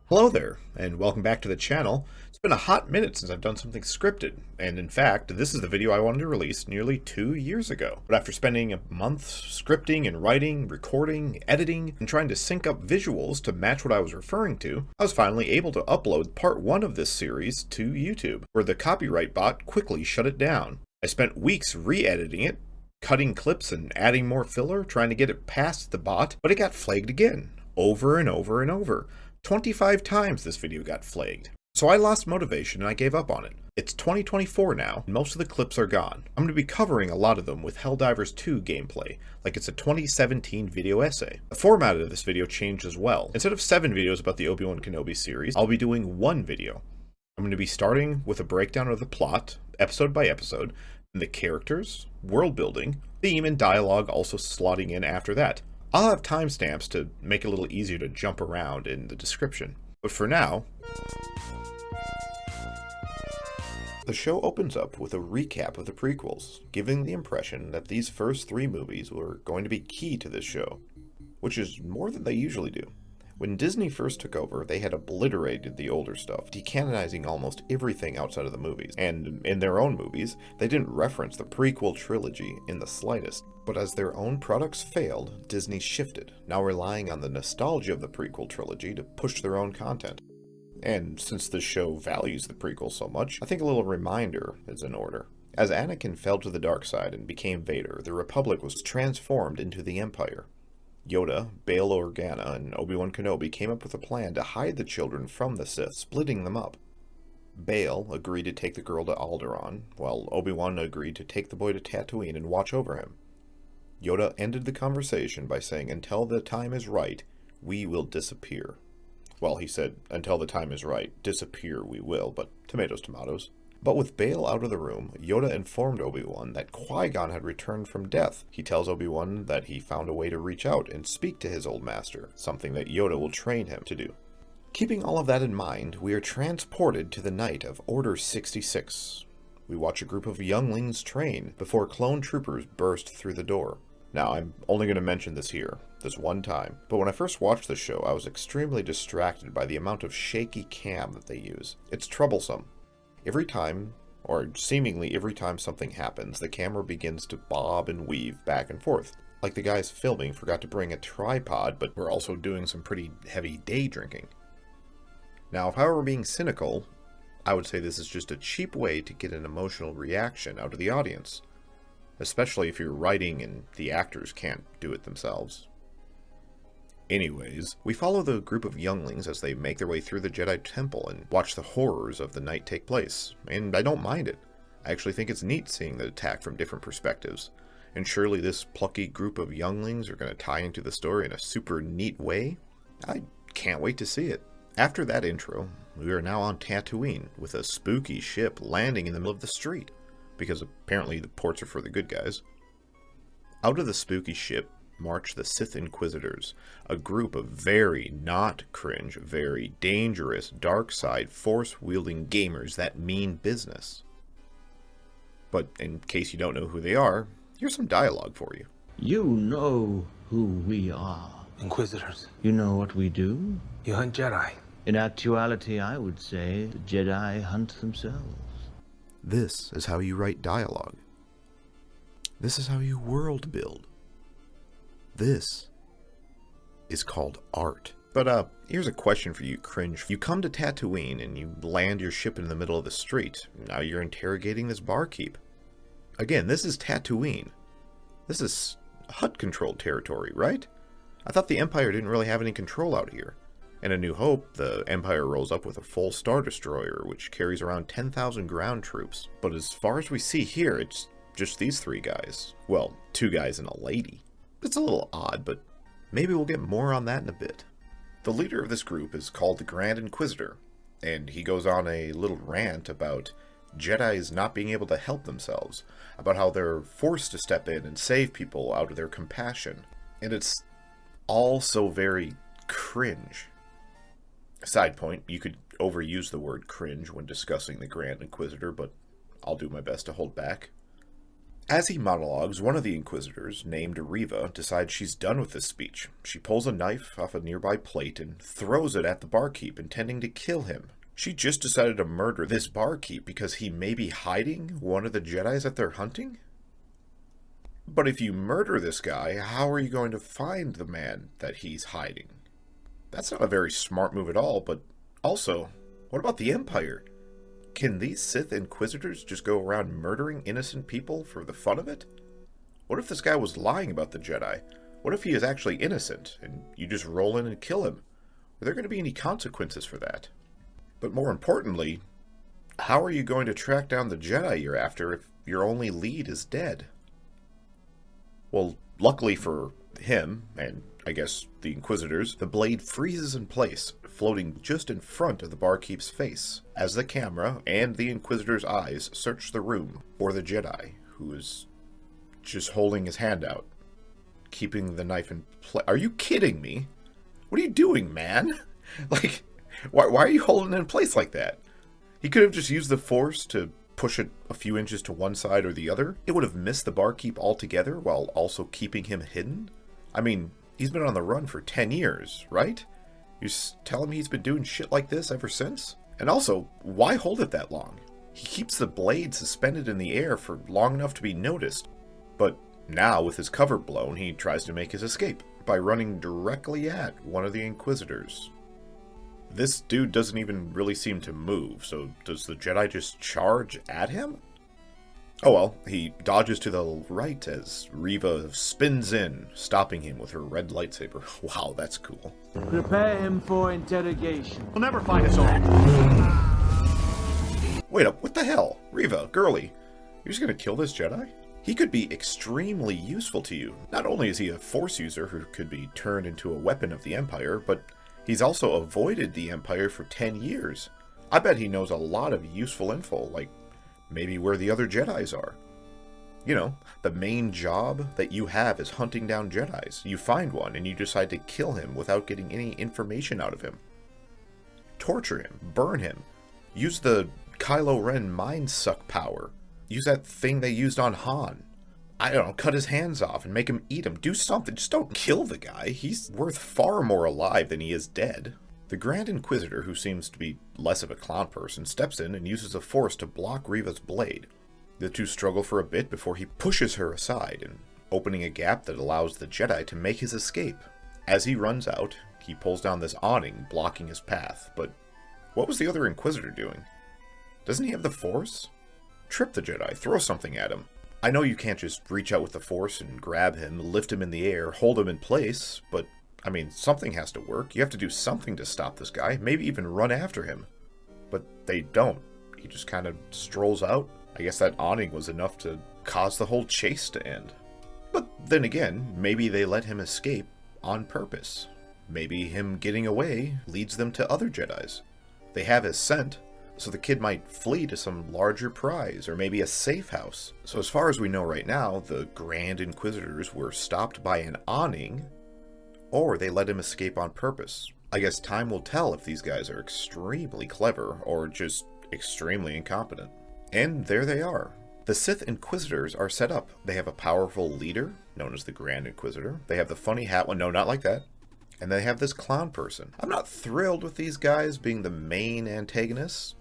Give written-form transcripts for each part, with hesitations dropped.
Hello there, and welcome back to the channel. It's been a hot minute since I've done something scripted, and in fact, this is the video I wanted to release nearly 2 years ago. But after spending a month scripting and writing, recording, editing, and trying to sync up visuals to match what I was referring to, I was finally able to upload part 1 of this series to YouTube, where the copyright bot quickly shut it down. I spent weeks re-editing it, cutting clips and adding more filler, trying to get it past the bot, but it got flagged again, over and over and over. 25 times this video got flagged. So I lost motivation and I gave up on it. It's 2024 now, and most of the clips are gone. I'm going to be covering a lot of them with Helldivers 2 gameplay, like it's a 2017 video essay. The format of this video changed as well. Instead of 7 videos about the Obi-Wan Kenobi series, I'll be doing 1 video. I'm going to be starting with a breakdown of the plot, episode by episode, and the characters, world building, theme, and dialogue also slotting in after that. I'll have timestamps to make it a little easier to jump around in the description. But for now, the show opens up with a recap of the prequels, giving the impression that these first 3 movies were going to be key to this show, which is more than they usually do. When Disney first took over, they had obliterated the older stuff, decanonizing almost everything outside of the movies. And in their own movies, they didn't reference the prequel trilogy in the slightest. But as their own products failed, Disney shifted, now relying on the nostalgia of the prequel trilogy to push their own content. And since the show values the prequel so much, I think a little reminder is in order. As Anakin fell to the dark side and became Vader, the Republic was transformed into the Empire. Yoda, Bail Organa, and Obi-Wan Kenobi came up with a plan to hide the children from the Sith, splitting them up. Bail agreed to take the girl to Alderaan, while Obi-Wan agreed to take the boy to Tatooine and watch over him. Yoda ended the conversation by saying, "Until the time is right, we will disappear." Well, he said, "Until the time is right, disappear we will," but tomatoes, tomatoes. But with Bail out of the room, Yoda informed Obi-Wan that Qui-Gon had returned from death. He tells Obi-Wan that he found a way to reach out and speak to his old master, something that Yoda will train him to do. Keeping all of that in mind, we are transported to the night of Order 66. We watch a group of younglings train before clone troopers burst through the door. Now, I'm only going to mention this here, this one time, but when I first watched this show, I was extremely distracted by the amount of shaky cam that they use. It's troublesome. Every time, or seemingly every time something happens, the camera begins to bob and weave back and forth. Like the guys filming forgot to bring a tripod, but were also doing some pretty heavy day drinking. Now, if I were being cynical, I would say this is just a cheap way to get an emotional reaction out of the audience. Especially if you're writing and the actors can't do it themselves. Anyways, we follow the group of younglings as they make their way through the Jedi Temple and watch the horrors of the night take place, and I don't mind it. I actually think it's neat seeing the attack from different perspectives, and surely this plucky group of younglings are going to tie into the story in a super neat way. I can't wait to see it. After that intro, we are now on Tatooine, with a spooky ship landing in the middle of the street, because apparently the ports are for the good guys. Out of the spooky ship march the Sith Inquisitors, a group of very not cringe, very dangerous, dark side, force-wielding gamers that mean business. But in case you don't know who they are, here's some dialogue for you. You know who we are. Inquisitors. You know what we do? You hunt Jedi. In actuality, I would say the Jedi hunt themselves. This is how you write dialogue. This is how you world build. This is called art. But here's a question for you, cringe. You come to Tatooine and you land your ship in the middle of the street. Now you're interrogating this barkeep. Again, this is Tatooine. This is Hutt-controlled territory, right? I thought the Empire didn't really have any control out here. In A New Hope, the Empire rolls up with a full Star Destroyer, which carries around 10,000 ground troops. But as far as we see here, it's just these 3 guys. Well, 2 guys and a lady. It's a little odd, but maybe we'll get more on that in a bit. The leader of this group is called the Grand Inquisitor, and he goes on a little rant about Jedis not being able to help themselves, about how they're forced to step in and save people out of their compassion. And it's all so very cringe. Side point, you could overuse the word cringe when discussing the Grand Inquisitor, but I'll do my best to hold back. As he monologues, one of the Inquisitors, named Riva, decides she's done with this speech. She pulls a knife off a nearby plate and throws it at the barkeep, intending to kill him. She just decided to murder this barkeep because he may be hiding one of the Jedis that they're hunting? But if you murder this guy, how are you going to find the man that he's hiding? That's not a very smart move at all, but also, what about the Empire? Can these Sith Inquisitors just go around murdering innocent people for the fun of it? What if this guy was lying about the Jedi? What if he is actually innocent, and you just roll in and kill him? Are there going to be any consequences for that? But more importantly, how are you going to track down the Jedi you're after if your only lead is dead? Well, luckily for him, and I guess the Inquisitors, the blade freezes in place, floating just in front of the barkeep's face, as the camera and the Inquisitor's eyes search the room for the Jedi, who is just holding his hand out, keeping the knife in place. Are you kidding me? What are you doing, man? Like, why are you holding it in place like that? He could have just used the Force to push it a few inches to one side or the other. It would have missed the barkeep altogether while also keeping him hidden. I mean, he's been on the run for 10 years, right? You're telling me he's been doing shit like this ever since? And also, why hold it that long? He keeps the blade suspended in the air for long enough to be noticed. But now, with his cover blown, he tries to make his escape by running directly at one of the Inquisitors. This dude doesn't even really seem to move, so does the Jedi just charge at him? Oh well, he dodges to the right as Riva spins in, stopping him with her red lightsaber. Wow, that's cool. Prepare him for interrogation. We'll never find us all. Wait up, what the hell? Riva, girly, you're just gonna kill this Jedi? He could be extremely useful to you. Not only is he a Force user who could be turned into a weapon of the Empire, but he's also avoided the Empire for 10 years. I bet he knows a lot of useful info, like maybe where the other Jedis are. You know, the main job that you have is hunting down Jedis. You find one and you decide to kill him without getting any information out of him. Torture him, burn him, use the Kylo Ren mind suck power. Use that thing they used on Han. I don't know, cut his hands off and make him eat him. Do something. Just don't kill the guy. He's worth far more alive than he is dead. The Grand Inquisitor, who seems to be less of a clown person, steps in and uses the Force to block Riva's blade. The two struggle for a bit before he pushes her aside, and opening a gap that allows the Jedi to make his escape. As he runs out, he pulls down this awning, blocking his path. But what was the other Inquisitor doing? Doesn't he have the Force? Trip the Jedi, throw something at him. I know you can't just reach out with the Force and grab him, lift him in the air, hold him in place, but, I mean, something has to work. You have to do something to stop this guy, maybe even run after him. But they don't. He just kind of strolls out. I guess that awning was enough to cause the whole chase to end. But then again, maybe they let him escape on purpose. Maybe him getting away leads them to other Jedis. They have his scent, so the kid might flee to some larger prize, or maybe a safe house. So as far as we know right now, the Grand Inquisitors were stopped by an awning, or they let him escape on purpose. I guess time will tell if these guys are extremely clever, or just extremely incompetent. And there they are. The Sith Inquisitors are set up. They have a powerful leader, known as the Grand Inquisitor. They have the funny hat one. No, not like that. And they have this clown person. I'm not thrilled with these guys being the main antagonists.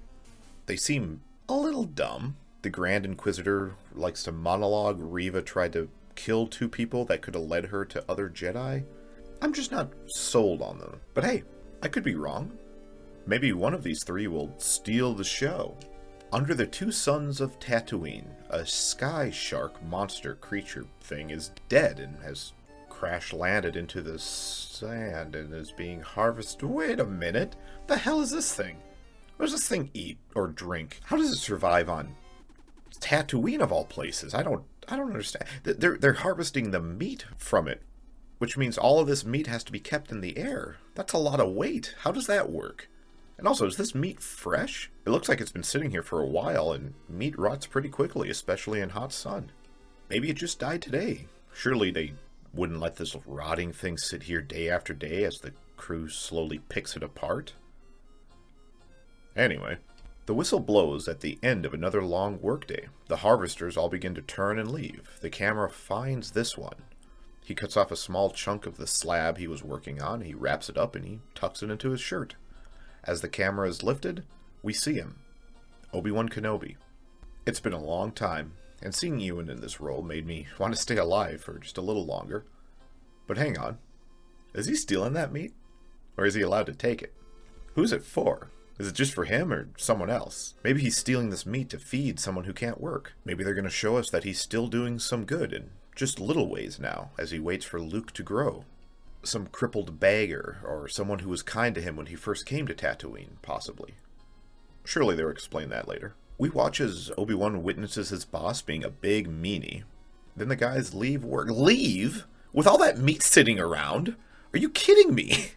They seem a little dumb. The Grand Inquisitor likes to monologue. Riva tried to kill two people that could have led her to other Jedi. I'm just not sold on them. But hey, I could be wrong. Maybe one of these three will steal the show. Under the two suns of Tatooine, a sky shark monster creature thing is dead and has crash landed into the sand and is being harvested. Wait a minute. The hell is this thing? What does this thing eat or drink? How does it survive on Tatooine of all places? I don't understand. They're harvesting the meat from it, which means all of this meat has to be kept in the air. That's a lot of weight. How does that work? And also, is this meat fresh? It looks like it's been sitting here for a while, and meat rots pretty quickly, especially in hot sun. Maybe it just died today. Surely they wouldn't let this rotting thing sit here day after day as the crew slowly picks it apart. Anyway, The whistle blows at the end of another long workday. The harvesters all begin to turn and leave. The camera finds this one. He cuts off a small chunk of the slab he was working on, he wraps it up, and he tucks it into his shirt. As the camera is lifted, we see him. Obi-Wan Kenobi. It's been a long time, and seeing Ewan in this role made me want to stay alive for just a little longer. But hang on. Is he stealing that meat? Or is he allowed to take it? Who's it for? Is it just for him or someone else? Maybe he's stealing this meat to feed someone who can't work. Maybe they're going to show us that he's still doing some good in just little ways now, as he waits for Luke to grow. Some crippled beggar, or someone who was kind to him when he first came to Tatooine, possibly. Surely they'll explain that later. We watch as Obi-Wan witnesses his boss being a big meanie. Then the guys leave work. Leave? With all that meat sitting around? Are you kidding me?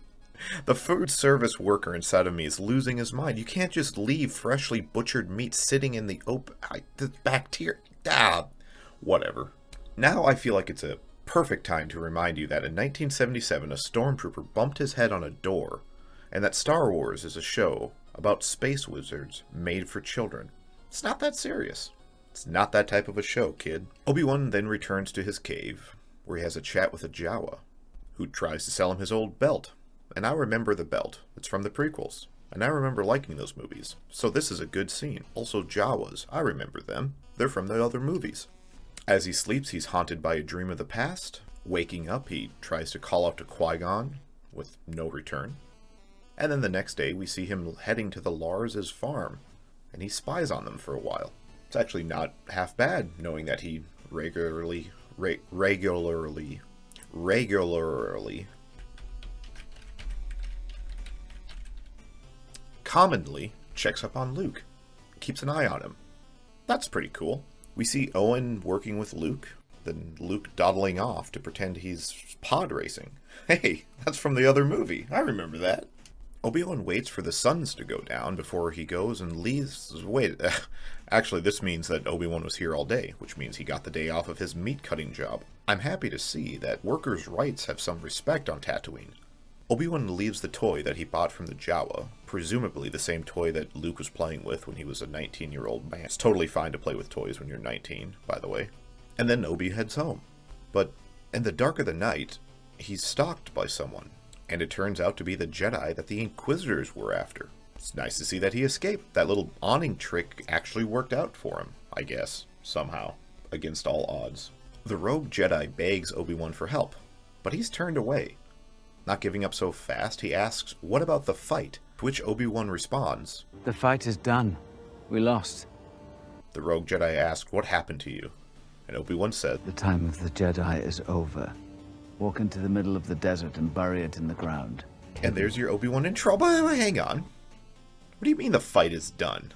The food service worker inside of me is losing his mind. You can't just leave freshly butchered meat sitting in the open... the bacteria... whatever. Now I feel like it's a perfect time to remind you that in 1977 a stormtrooper bumped his head on a door, and that Star Wars is a show about space wizards made for children. It's not that serious. It's not that type of a show, kid. Obi-Wan then returns to his cave, where he has a chat with a Jawa, who tries to sell him his old belt. And I remember the belt. It's from the prequels. And I remember liking those movies. So this is a good scene. Also Jawas. I remember them. They're from the other movies. As he sleeps, he's haunted by a dream of the past. Waking up, he tries to call out to Qui-Gon, with no return. And then the next day, we see him heading to the Lars' farm. And he spies on them for a while. It's actually not half bad, knowing that he regularly commonly checks up on Luke, keeps an eye on him. That's pretty cool. We see Owen working with Luke, then Luke dawdling off to pretend he's pod racing. Hey, that's from the other movie. I remember that. Obi-Wan waits for the suns to go down before he goes and leaves. Wait, actually this means that Obi-Wan was here all day, which means he got the day off of his meat cutting job. I'm happy to see that workers' rights have some respect on Tatooine. Obi-Wan leaves the toy that he bought from the Jawa, presumably the same toy that Luke was playing with when he was a 19-year-old man. It's totally fine to play with toys when you're 19, by the way. And then Obi heads home. But in the dark of the night, he's stalked by someone, and it turns out to be the Jedi that the Inquisitors were after. It's nice to see that he escaped. That little awning trick actually worked out for him, I guess, somehow, against all odds. The rogue Jedi begs Obi-Wan for help, but he's turned away. Not giving up so fast, he asks, "What about the fight?" To which Obi-Wan responds, "The fight is done. We lost." The rogue Jedi asks, "What happened to you?" And Obi-Wan said, "The time of the Jedi is over. Walk into the middle of the desert and bury it in the ground." And there's your Obi-Wan intro. But hang on. What do you mean the fight is done?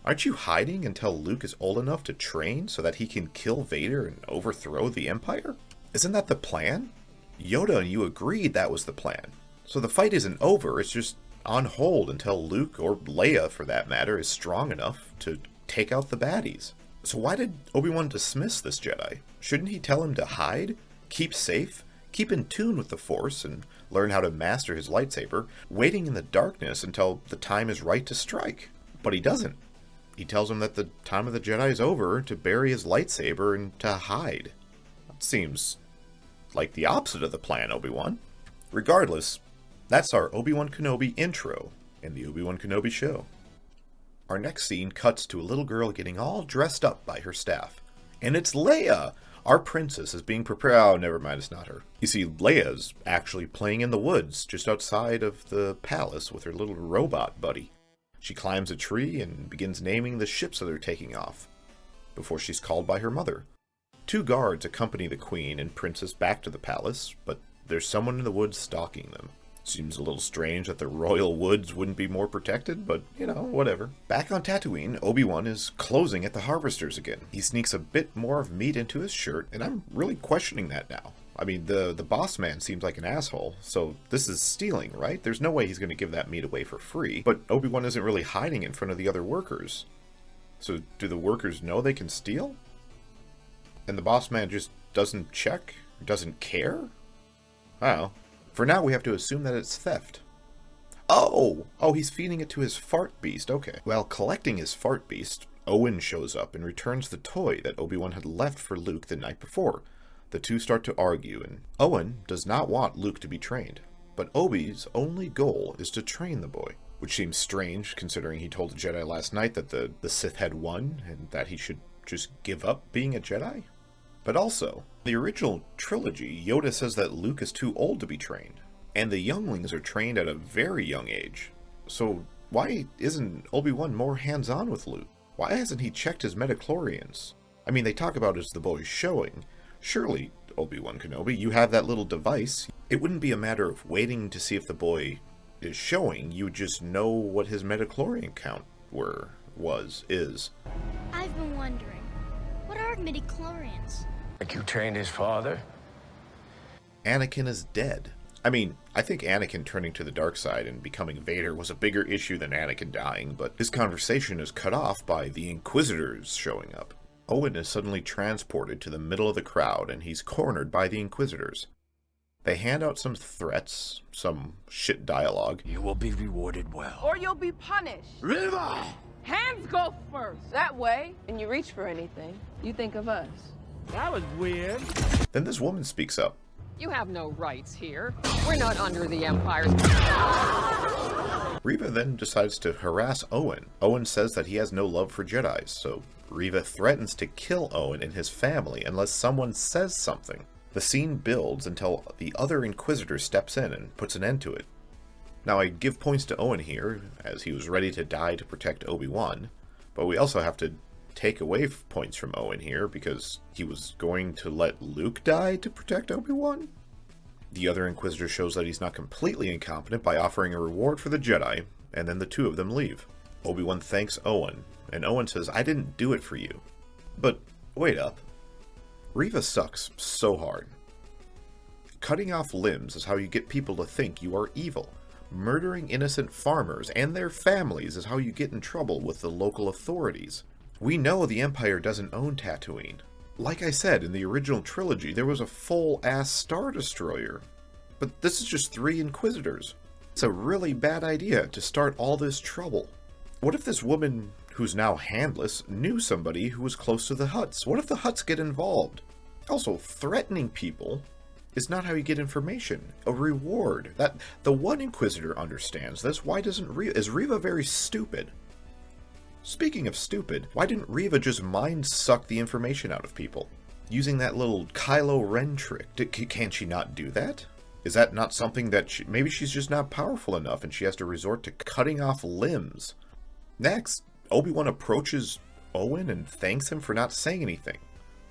Aren't you hiding until Luke is old enough to train so that he can kill Vader and overthrow the Empire? Isn't that the plan? Yoda and you agreed that was the plan. So the fight isn't over, it's just on hold until Luke, or Leia for that matter, is strong enough to take out the baddies. So why did Obi-Wan dismiss this Jedi? Shouldn't he tell him to hide, keep safe, keep in tune with the Force, and learn how to master his lightsaber, waiting in the darkness until the time is right to strike? But he doesn't. He tells him that the time of the Jedi is over, to bury his lightsaber and to hide. That seems like the opposite of the plan, Obi-Wan. Regardless, that's our Obi-Wan Kenobi intro in the Obi-Wan Kenobi show. Our next scene cuts to a little girl getting all dressed up by her staff. And it's Leia! Our princess is being prepared. Oh, never mind, it's not her. You see, Leia's actually playing in the woods just outside of the palace with her little robot buddy. She climbs a tree and begins naming the ships that they're taking off, before she's called by her mother. 2 guards accompany the queen and princess back to the palace, but there's someone in the woods stalking them. Seems a little strange that the royal woods wouldn't be more protected, but, you know, whatever. Back on Tatooine, Obi-Wan is closing at the harvesters again. He sneaks a bit more of meat into his shirt, and I'm really questioning that now. I mean, the boss man seems like an asshole, so this is stealing, right? There's no way he's going to give that meat away for free, but Obi-Wan isn't really hiding in front of the other workers. So do the workers know they can steal? And the boss man just doesn't check? Doesn't care? I don't know. For now, we have to assume that it's theft. Oh, he's feeding it to his fart beast. Okay. While collecting his fart beast, Owen shows up and returns the toy that Obi-Wan had left for Luke the night before. The two start to argue, and Owen does not want Luke to be trained. But Obi's only goal is to train the boy, which seems strange considering he told the Jedi last night that the Sith had won and that he should just give up being a Jedi. But also, the original trilogy, Yoda says that Luke is too old to be trained, and the younglings are trained at a very young age. So why isn't Obi-Wan more hands-on with Luke? Why hasn't he checked his midichlorians? I mean, they talk about as the boy's showing. Surely, Obi-Wan Kenobi, you have that little device. It wouldn't be a matter of waiting to see if the boy is showing. You would just know what his midichlorian count is. I've been wondering, what are midichlorians? Like you trained his father? Anakin is dead. I mean, I think Anakin turning to the dark side and becoming Vader was a bigger issue than Anakin dying, but his conversation is cut off by the Inquisitors showing up. Owen is suddenly transported to the middle of the crowd, and he's cornered by the Inquisitors. They hand out some threats, some shit dialogue. You will be rewarded well. Or you'll be punished. River! Hands go first. That way, when you reach for anything, you think of us. That was weird. Then this woman speaks up. You have no rights here. We're not under the Empire's... Reva then decides to harass Owen. Owen says that he has no love for Jedis, so Reva threatens to kill Owen and his family unless someone says something. The scene builds until the other Inquisitor steps in and puts an end to it. Now, I give points to Owen here, as he was ready to die to protect Obi-Wan, but we also have to take away points from Owen here because he was going to let Luke die to protect Obi-Wan? The other Inquisitor shows that he's not completely incompetent by offering a reward for the Jedi, and then the two of them leave. Obi-Wan thanks Owen, and Owen says, "I didn't do it for you." But wait up. Reva sucks so hard. Cutting off limbs is how you get people to think you are evil. Murdering innocent farmers and their families is how you get in trouble with the local authorities. We know the Empire doesn't own Tatooine. Like I said, in the original trilogy, there was a full-ass Star Destroyer. But this is just 3 Inquisitors. It's a really bad idea to start all this trouble. What if this woman, who's now handless, knew somebody who was close to the Hutts? What if the Hutts get involved? Also, threatening people is not how you get information. A reward. That the one Inquisitor understands this. Why doesn't Reva? Is Reva very stupid? Speaking of stupid, why didn't Reva just mind suck the information out of people? Using that little Kylo Ren trick. Can she not do that? Is that not something that maybe she's just not powerful enough and she has to resort to cutting off limbs? Next, Obi-Wan approaches Owen and thanks him for not saying anything.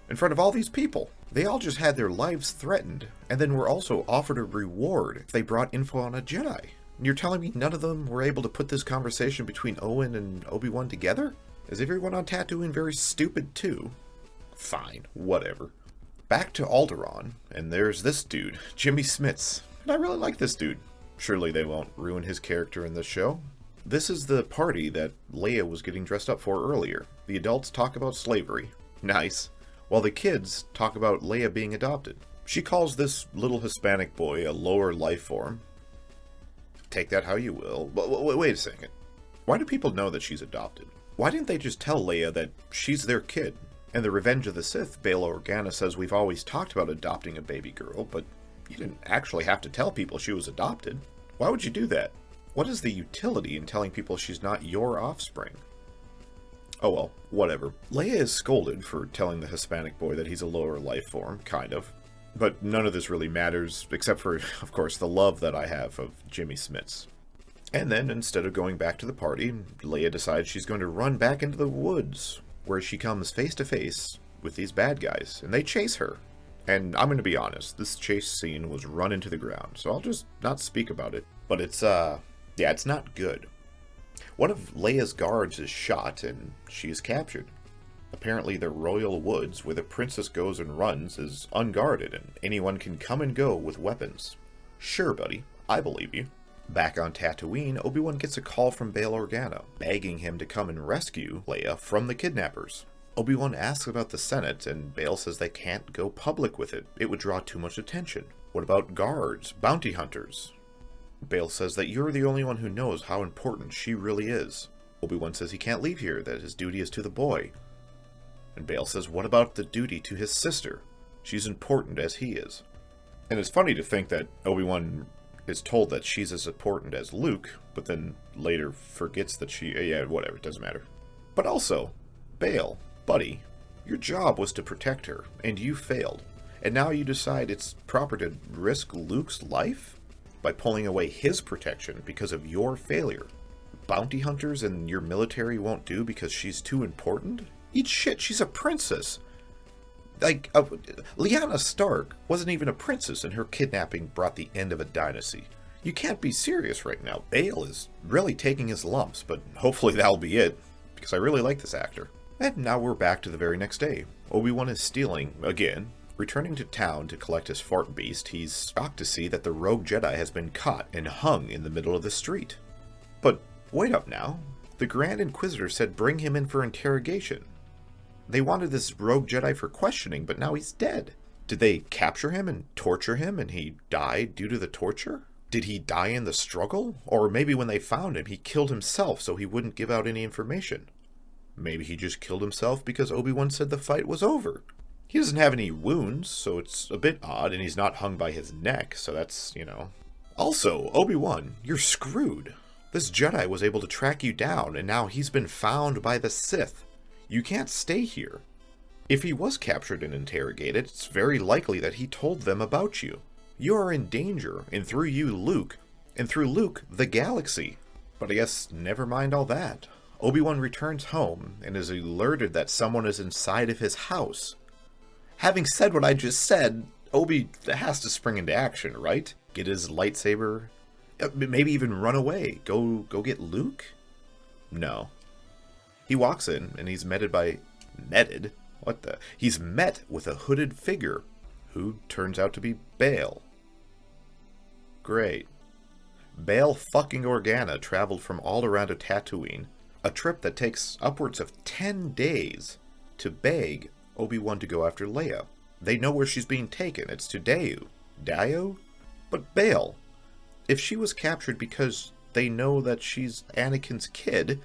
In front of all these people. They all just had their lives threatened, and then were also offered a reward if they brought info on a Jedi. And you're telling me none of them were able to put this conversation between Owen and Obi-Wan together? Is everyone on Tatooine very stupid too? Fine, whatever. Back to Alderaan, and there's this dude, Jimmy Smits. And I really like this dude. Surely they won't ruin his character in this show. This is the party that Leia was getting dressed up for earlier. The adults talk about slavery. Nice. While the kids talk about Leia being adopted. She calls this little Hispanic boy a lower life form. Take that how you will. But wait a second. Why do people know that she's adopted? Why didn't they just tell Leia that she's their kid? In The Revenge of the Sith, Bail Organa says we've always talked about adopting a baby girl, but you didn't actually have to tell people she was adopted. Why would you do that? What is the utility in telling people she's not your offspring? Oh well, whatever. Leia is scolded for telling the Hispanic boy that he's a lower life form, kind of. But none of this really matters, except for, of course, the love that I have of Jimmy Smits. And then, instead of going back to the party, Leia decides she's going to run back into the woods, where she comes face to face with these bad guys, and they chase her. And I'm going to be honest, this chase scene was run into the ground, so I'll just not speak about it. But it's not good. One of Leia's guards is shot, and she is captured. Apparently the royal woods, where the princess goes and runs, is unguarded, and anyone can come and go with weapons. Sure, buddy, I believe you. Back on Tatooine, Obi-Wan gets a call from Bail Organa, begging him to come and rescue Leia from the kidnappers. Obi-Wan asks about the Senate, and Bail says they can't go public with it. It would draw too much attention. What about guards, bounty hunters? Bail says that you're the only one who knows how important she really is. Obi-Wan says he can't leave here, that his duty is to the boy. And Bail says, what about the duty to his sister? She's important as he is. And it's funny to think that Obi-Wan is told that she's as important as Luke, but then later forgets that yeah, whatever, it doesn't matter. But also, Bail, buddy, your job was to protect her, and you failed. And now you decide it's proper to risk Luke's life by pulling away his protection because of your failure. Bounty hunters and your military won't do because she's too important? Eat shit, she's a princess. Like, Lyanna Stark wasn't even a princess, and her kidnapping brought the end of a dynasty. You can't be serious right now. Bail is really taking his lumps, but hopefully that'll be it, because I really like this actor. And now we're back to the very next day. Obi-Wan is stealing, again. Returning to town to collect his fart beast, he's shocked to see that the rogue Jedi has been caught and hung in the middle of the street. But wait up now. The Grand Inquisitor said bring him in for interrogation. They wanted this rogue Jedi for questioning, but now he's dead. Did they capture him and torture him and he died due to the torture? Did he die in the struggle? Or maybe when they found him, he killed himself so he wouldn't give out any information. Maybe he just killed himself because Obi-Wan said the fight was over. He doesn't have any wounds, so it's a bit odd, and he's not hung by his neck, so that's, you know. Also, Obi-Wan, you're screwed. This Jedi was able to track you down, and now he's been found by the Sith. You can't stay here. If he was captured and interrogated, it's very likely that he told them about you. You are in danger, and through you, Luke, and through Luke, the galaxy. But I guess never mind all that. Obi-Wan returns home and is alerted that someone is inside of his house. Having said what I just said, Obi has to spring into action, right? Get his lightsaber, maybe even run away. Go get Luke? No. He walks in and he's met with a hooded figure who turns out to be Bail. Great. Bail fucking Organa traveled from Alderaan to Tatooine, a trip that takes upwards of 10 days, to beg Obi-Wan to go after Leia. They know where she's being taken. It's to Dayu. Dayu? But Bail, if she was captured because they know that she's Anakin's kid,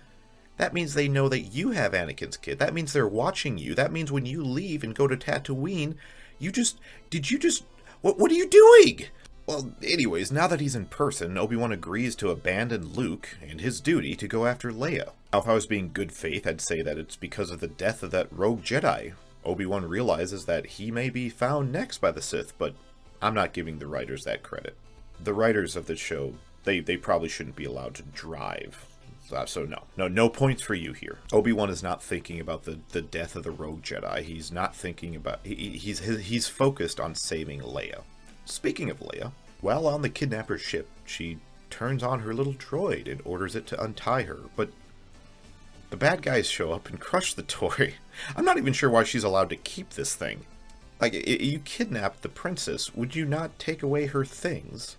that means they know that you have Anakin's kid. That means they're watching you. That means when you leave and go to Tatooine, what are you doing? Well, anyways, now that he's in person, Obi-Wan agrees to abandon Luke and his duty to go after Leia. Now, if I was being good faith, I'd say that it's because of the death of that rogue Jedi. Obi-Wan realizes that he may be found next by the Sith, but I'm not giving the writers that credit. The writers of this show, they probably shouldn't be allowed to drive. So no points for you here. Obi-Wan is not thinking about the death of the rogue Jedi. He's not thinking about... He's focused on saving Leia. Speaking of Leia, while on the kidnapper's ship, she turns on her little droid and orders it to untie her, but the bad guys show up and crush the toy. I'm not even sure why she's allowed to keep this thing. Like, you kidnapped the princess, would you not take away her things?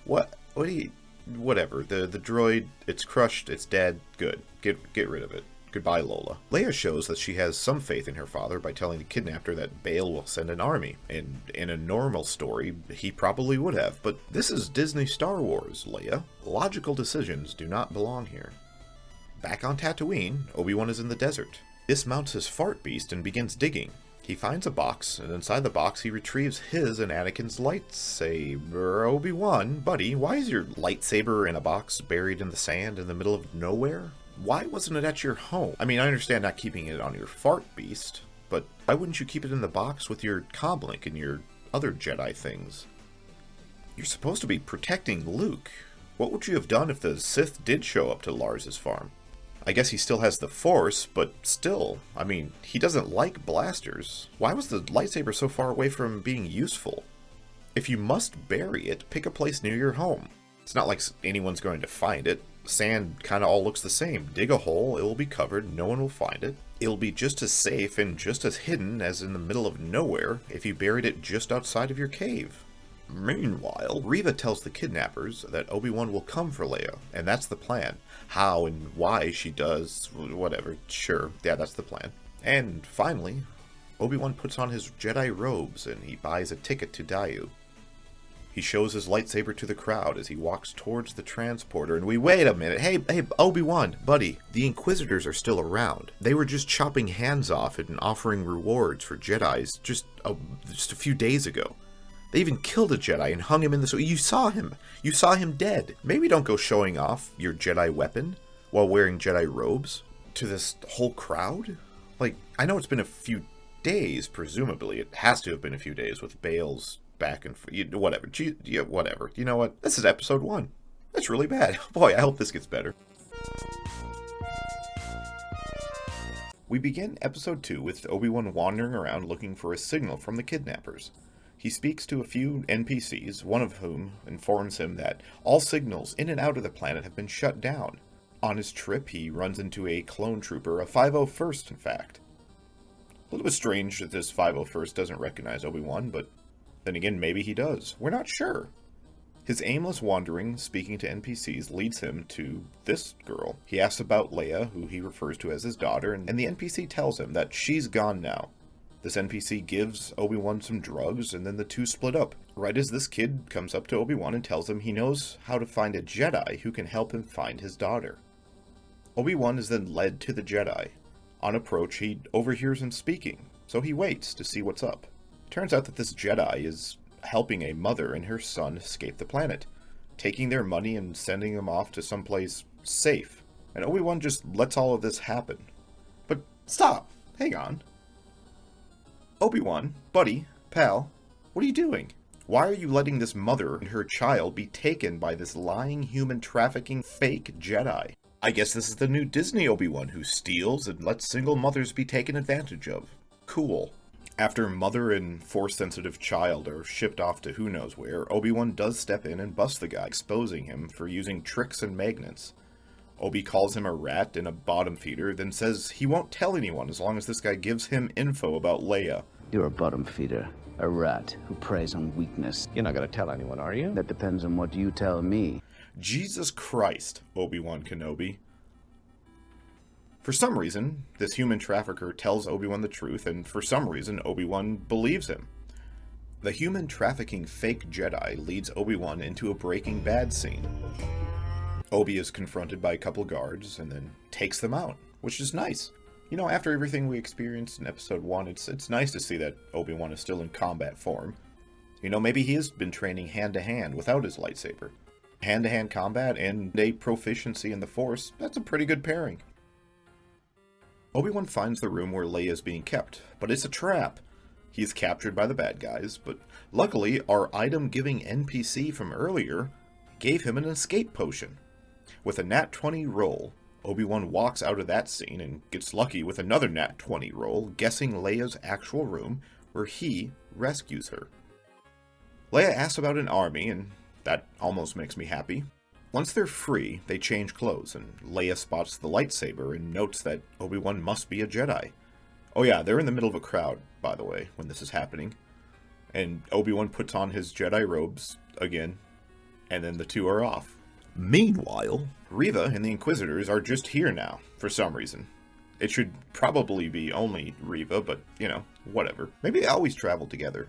What do you... Whatever, the droid, it's crushed, it's dead, good. Get rid of it. Goodbye, Lola. Leia shows that she has some faith in her father by telling the kidnapper that Bail will send an army. And in a normal story, he probably would have. But this is Disney Star Wars, Leia. Logical decisions do not belong here. Back on Tatooine, Obi-Wan is in the desert. Dismounts his fart beast and begins digging. He finds a box, and inside the box he retrieves his and Anakin's lightsaber. Obi-Wan, buddy, why is your lightsaber in a box buried in the sand in the middle of nowhere? Why wasn't it at your home? I mean, I understand not keeping it on your fart beast, but why wouldn't you keep it in the box with your comlink and your other Jedi things? You're supposed to be protecting Luke. What would you have done if the Sith did show up to Lars's farm? I guess he still has the Force, but still, I mean, he doesn't like blasters. Why was the lightsaber so far away from being useful? If you must bury it, pick a place near your home. It's not like anyone's going to find it. Sand kind of all looks the same. Dig a hole, it will be covered, no one will find it. It'll be just as safe and just as hidden as in the middle of nowhere if you buried it just outside of your cave. Meanwhile, Reva tells the kidnappers that Obi-Wan will come for Leia, and that's the plan. How and why she does, whatever, sure, yeah, that's the plan. And finally, Obi-Wan puts on his Jedi robes and he buys a ticket to Dayu. He shows his lightsaber to the crowd as he walks towards the transporter, and we wait a minute. Hey, Obi-Wan, buddy, the Inquisitors are still around. They were just chopping hands off and offering rewards for Jedis just a few days ago. They even killed a Jedi and hung him in the... You saw him. You saw him dead. Maybe don't go showing off your Jedi weapon while wearing Jedi robes to this whole crowd. Like, I know it's been a few days, presumably. It has to have been a few days with Bale's back and whatever. Whatever. You know what? This is episode 1. That's really bad. Boy, I hope this gets better. We begin episode 2 with Obi-Wan wandering around looking for a signal from the kidnappers. He speaks to a few NPCs, one of whom informs him that all signals in and out of the planet have been shut down. On his trip, he runs into a clone trooper, a 501st in fact. A little bit strange that this 501st doesn't recognize Obi-Wan, but then again, maybe he does. We're not sure. His aimless wandering, speaking to NPCs, leads him to this girl. He asks about Leia, who he refers to as his daughter, and the NPC tells him that she's gone now. This NPC gives Obi-Wan some drugs, and then the two split up. Right as this kid comes up to Obi-Wan and tells him he knows how to find a Jedi who can help him find his daughter. Obi-Wan is then led to the Jedi. On approach, he overhears him speaking, so he waits to see what's up. Turns out that this Jedi is helping a mother and her son escape the planet, taking their money and sending them off to someplace safe. And Obi-Wan just lets all of this happen. But stop! Hang on. Obi-Wan, buddy, pal, what are you doing? Why are you letting this mother and her child be taken by this lying, human trafficking fake Jedi? I guess this is the new Disney Obi-Wan who steals and lets single mothers be taken advantage of. Cool. After mother and Force-sensitive child are shipped off to who knows where, Obi-Wan does step in and bust the guy, exposing him for using tricks and magnets. Obi calls him a rat and a bottom feeder, then says he won't tell anyone as long as this guy gives him info about Leia. You're a bottom feeder, a rat who preys on weakness. You're not gonna tell anyone, are you? That depends on what you tell me. Jesus Christ, Obi-Wan Kenobi. For some reason, this human trafficker tells Obi-Wan the truth, and for some reason, Obi-Wan believes him. The human trafficking fake Jedi leads Obi-Wan into a Breaking Bad scene. Obi is confronted by a couple guards, and then takes them out, which is nice. You know, after everything we experienced in episode 1, it's nice to see that Obi-Wan is still in combat form. You know, maybe he has been training hand-to-hand without his lightsaber. Hand-to-hand combat and a proficiency in the Force, that's a pretty good pairing. Obi-Wan finds the room where Leia is being kept, but it's a trap. He is captured by the bad guys, but luckily our item-giving NPC from earlier gave him an escape potion. With a nat 20 roll, Obi-Wan walks out of that scene and gets lucky with another nat 20 roll, guessing Leia's actual room, where he rescues her. Leia asks about an army, and that almost makes me happy. Once they're free, they change clothes, and Leia spots the lightsaber and notes that Obi-Wan must be a Jedi. Oh yeah, they're in the middle of a crowd, by the way, when this is happening. And Obi-Wan puts on his Jedi robes again, and then the two are off. Meanwhile, Reva and the Inquisitors are just here now, for some reason. It should probably be only Reva, but, you know, whatever. Maybe they always travel together.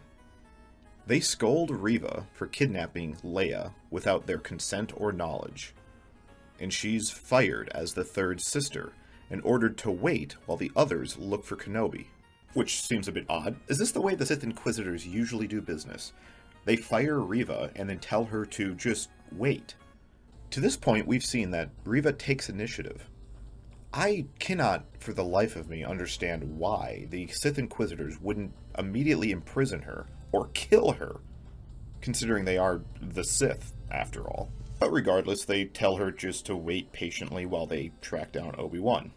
They scold Reva for kidnapping Leia without their consent or knowledge. And she's fired as the third sister, and ordered to wait while the others look for Kenobi. Which seems a bit odd. Is this the way the Sith Inquisitors usually do business? They fire Reva and then tell her to just wait. To this point, we've seen that Reva takes initiative. I cannot, for the life of me, understand why the Sith Inquisitors wouldn't immediately imprison her, or kill her, considering they are the Sith, after all. But regardless, they tell her just to wait patiently while they track down Obi-Wan.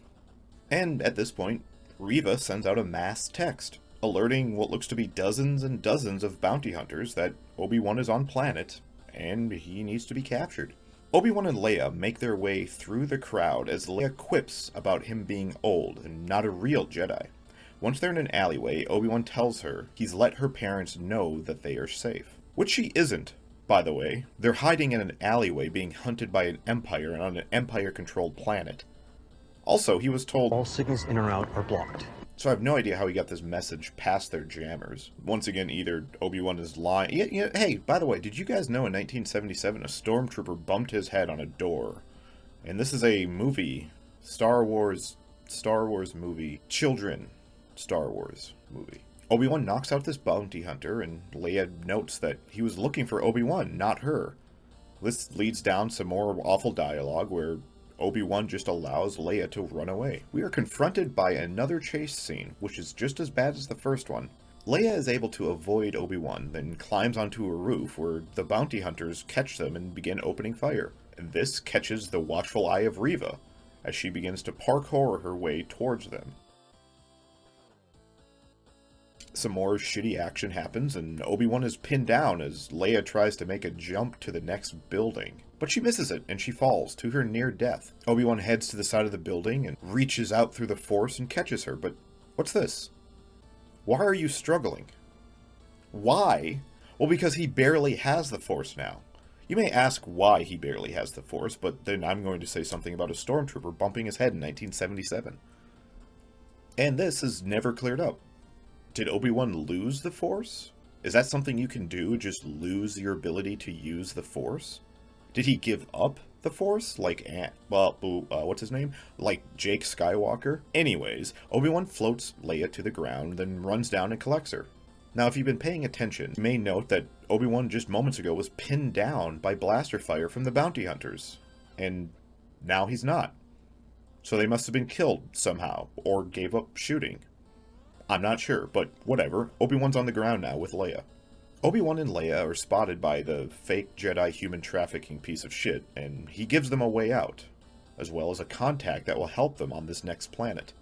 And at this point, Reva sends out a mass text, alerting what looks to be dozens and dozens of bounty hunters that Obi-Wan is on planet, and he needs to be captured. Obi-Wan and Leia make their way through the crowd as Leia quips about him being old and not a real Jedi. Once they're in an alleyway, Obi-Wan tells her he's let her parents know that they are safe. Which she isn't, by the way. They're hiding in an alleyway being hunted by an Empire and on an Empire-controlled planet. Also, he was told all signals in or out are blocked. So I have no idea how he got this message past their jammers. Once again, either Obi-Wan is lying. Hey, by the way, did you guys know in 1977 a stormtrooper bumped his head on a door? And this is a movie, Star Wars movie, children Star Wars movie. Obi-Wan knocks out this bounty hunter, and Leia notes that he was looking for Obi-Wan, not her. This leads down some more awful dialogue where Obi-Wan just allows Leia to run away. We are confronted by another chase scene, which is just as bad as the first one. Leia is able to avoid Obi-Wan, then climbs onto a roof where the bounty hunters catch them and begin opening fire. And this catches the watchful eye of Reva, as she begins to parkour her way towards them. Some more shitty action happens, and Obi-Wan is pinned down as Leia tries to make a jump to the next building. But she misses it, and she falls to her near death. Obi-Wan heads to the side of the building and reaches out through the Force and catches her, but what's this? Why are you struggling? Why? Well, because he barely has the Force now. You may ask why he barely has the Force, but then I'm going to say something about a stormtrooper bumping his head in 1977. And this is never cleared up. Did Obi-Wan lose the Force? Is that something you can do, just lose your ability to use the Force? Did he give up the Force? Like, what's his name? Like Jake Skywalker? Anyways, Obi-Wan floats Leia to the ground, then runs down and collects her. Now, if you've been paying attention, you may note that Obi-Wan just moments ago was pinned down by blaster fire from the bounty hunters. And now he's not. So they must have been killed somehow, or gave up shooting. I'm not sure, but whatever. Obi-Wan's on the ground now with Leia. Obi-Wan and Leia are spotted by the fake Jedi human trafficking piece of shit, and he gives them a way out, as well as a contact that will help them on this next planet.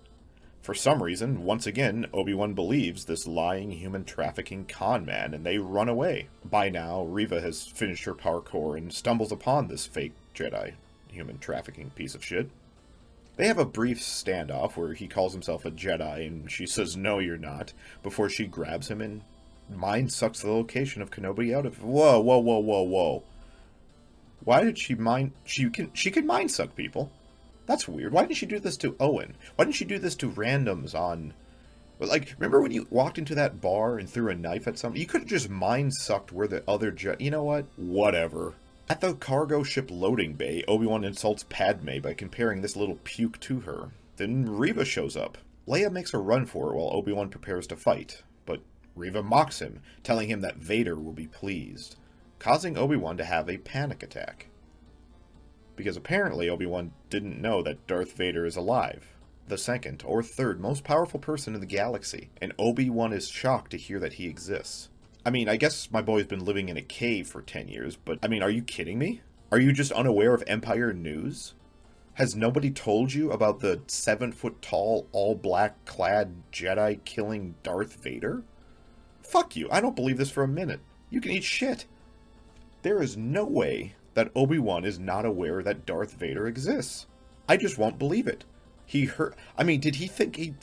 For some reason, once again, Obi-Wan believes this lying human trafficking con man, and they run away. By now, Reva has finished her parkour and stumbles upon this fake Jedi human trafficking piece of shit. They have a brief standoff where he calls himself a Jedi and she says, "No, you're not," before she grabs him and mind sucks the location of Kenobi out of... Whoa. Why did she mind... She can mind suck people. That's weird. Why didn't she do this to Owen? Why didn't she do this to randoms on... Like, remember when you walked into that bar and threw a knife at somebody? You could have just mind sucked where the other Jedi... You know what? Whatever. At the cargo ship loading bay, Obi-Wan insults Padme by comparing this little puke to her. Then Reva shows up. Leia makes a run for it while Obi-Wan prepares to fight, but Reva mocks him, telling him that Vader will be pleased, causing Obi-Wan to have a panic attack. Because apparently Obi-Wan didn't know that Darth Vader is alive, the second or third most powerful person in the galaxy, and Obi-Wan is shocked to hear that he exists. I mean, I guess my boy's been living in a cave for 10 years, but I mean, are you kidding me? Are you just unaware of Empire news? Has nobody told you about the 7-foot-tall, all-black-clad, Jedi-killing Darth Vader? Fuck you, I don't believe this for a minute. You can eat shit. There is no way that Obi-Wan is not aware that Darth Vader exists. I just won't believe it. He heard... I mean, did he think he...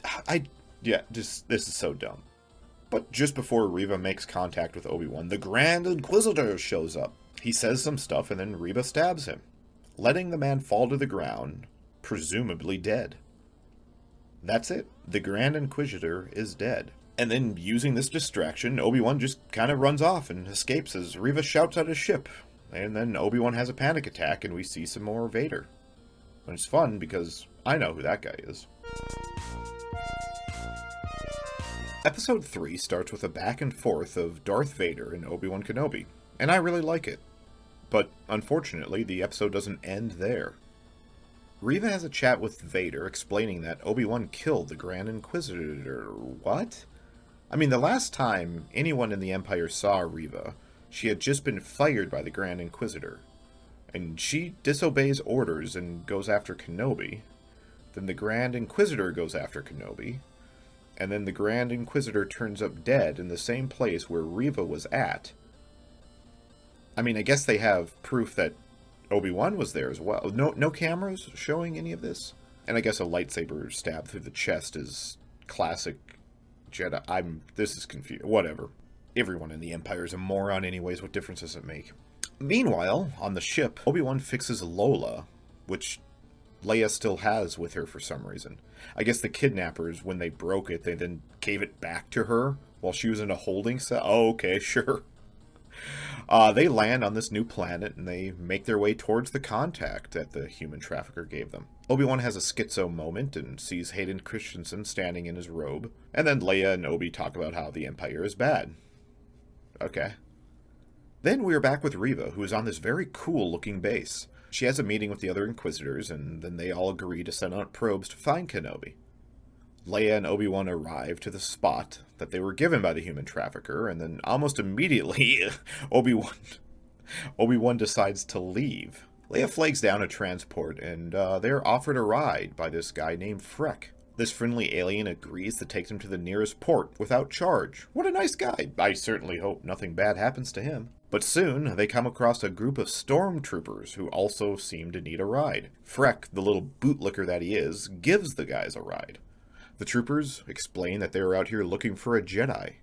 Yeah, this is so dumb. But just before Reva makes contact with Obi-Wan, the Grand Inquisitor shows up. He says some stuff and then Reva stabs him, letting the man fall to the ground, presumably dead. That's it. The Grand Inquisitor is dead. And then, using this distraction, Obi-Wan just kind of runs off and escapes as Reva shouts at his ship. And then Obi-Wan has a panic attack and we see some more Vader. And it's fun because I know who that guy is. Episode 3 starts with a back and forth of Darth Vader and Obi-Wan Kenobi, and I really like it. But, unfortunately, the episode doesn't end there. Reva has a chat with Vader explaining that Obi-Wan killed the Grand Inquisitor. What? I mean, the last time anyone in the Empire saw Reva, she had just been fired by the Grand Inquisitor. And she disobeys orders and goes after Kenobi. Then the Grand Inquisitor goes after Kenobi. And then the Grand Inquisitor turns up dead in the same place where Reva was at. I mean, I guess they have proof that Obi-Wan was there as well. No cameras showing any of this? And I guess a lightsaber stab through the chest is classic Jedi. This is confusing. Whatever. Everyone in the Empire is a moron anyways. What difference does it make? Meanwhile, on the ship, Obi-Wan fixes Lola, which Leia still has with her for some reason. I guess the kidnappers, when they broke it, they then gave it back to her while she was in a holding cell. Oh, okay, sure. They land on this new planet, and they make their way towards the contact that the human trafficker gave them. Obi-Wan has a schizo moment and sees Hayden Christensen standing in his robe. And then Leia and Obi talk about how the Empire is bad. Okay. Then we are back with Reva, who is on this very cool-looking base. She has a meeting with the other Inquisitors, and then they all agree to send out probes to find Kenobi. Leia and Obi-Wan arrive to the spot that they were given by the human trafficker, and then almost immediately, Obi-Wan decides to leave. Leia flags down a transport, and they're offered a ride by this guy named Freck. This friendly alien agrees to take them to the nearest port without charge. What a nice guy. I certainly hope nothing bad happens to him. But soon, they come across a group of stormtroopers who also seem to need a ride. Freck, the little bootlicker that he is, gives the guys a ride. The troopers explain that they were out here looking for a Jedi,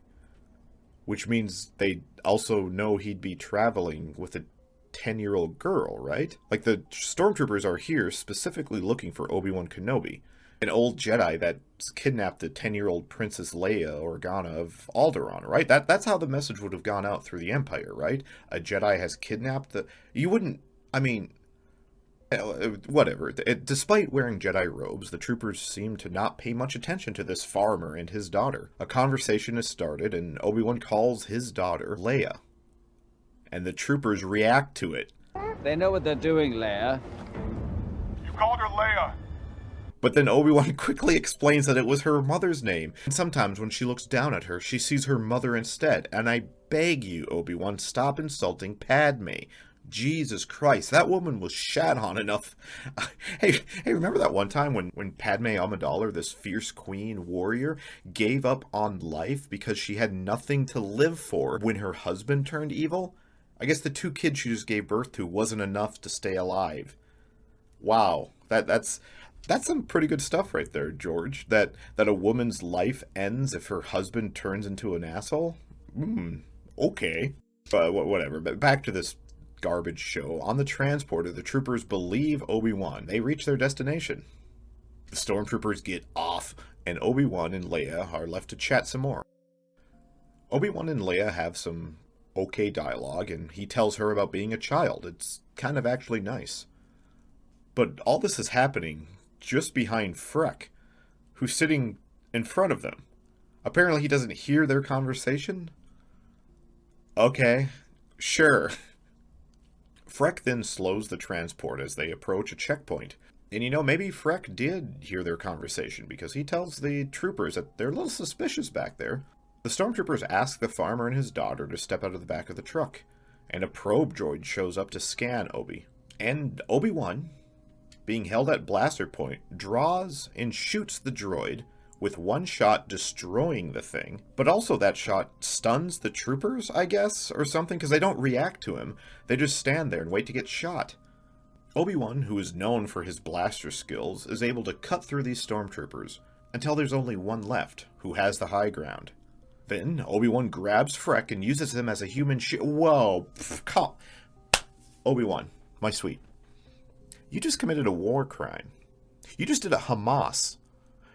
which means they also know he'd be traveling with a 10-year-old girl, right? Like, the stormtroopers are here specifically looking for Obi-Wan Kenobi, an old Jedi that kidnapped the 10-year-old Princess Leia Organa of Alderaan, right? That's how the message would have gone out through the Empire, right? A Jedi has kidnapped the... You wouldn't... I mean... Whatever. Despite wearing Jedi robes, the troopers seem to not pay much attention to this farmer and his daughter. A conversation is started, and Obi-Wan calls his daughter Leia. And the troopers react to it. They know what they're doing, Leia. You called her Leia. But then Obi-Wan quickly explains that it was her mother's name. And sometimes when she looks down at her, she sees her mother instead. And I beg you, Obi-Wan, stop insulting Padme. Jesus Christ, that woman was shat on enough. Hey, remember that one time when Padme Amidala, this fierce queen warrior, gave up on life because she had nothing to live for when her husband turned evil? I guess the 2 kids she just gave birth to wasn't enough to stay alive. Wow, that's some pretty good stuff right there, George. That a woman's life ends if her husband turns into an asshole? Okay. But whatever. But back to this garbage show. On the transporter, the troopers believe Obi-Wan. They reach their destination. The stormtroopers get off, and Obi-Wan and Leia are left to chat some more. Obi-Wan and Leia have some okay dialogue, and he tells her about being a child. It's kind of actually nice. But all this is happening just behind Freck, who's sitting in front of them. Apparently he doesn't hear their conversation? Okay, sure. Freck then slows the transport as they approach a checkpoint. And maybe Freck did hear their conversation, because he tells the troopers that they're a little suspicious back there. The stormtroopers ask the farmer and his daughter to step out of the back of the truck, and a probe droid shows up to scan Obi. And Obi-Wan, being held at blaster point, draws and shoots the droid, with one shot destroying the thing, but also that shot stuns the troopers, I guess, or something, because they don't react to him. They just stand there and wait to get shot. Obi-Wan, who is known for his blaster skills, is able to cut through these stormtroopers, until there's only one left, who has the high ground. Then, Obi-Wan grabs Freck and uses him as a human Whoa! Obi-Wan, my sweet. You just committed a war crime. You just did a Hamas.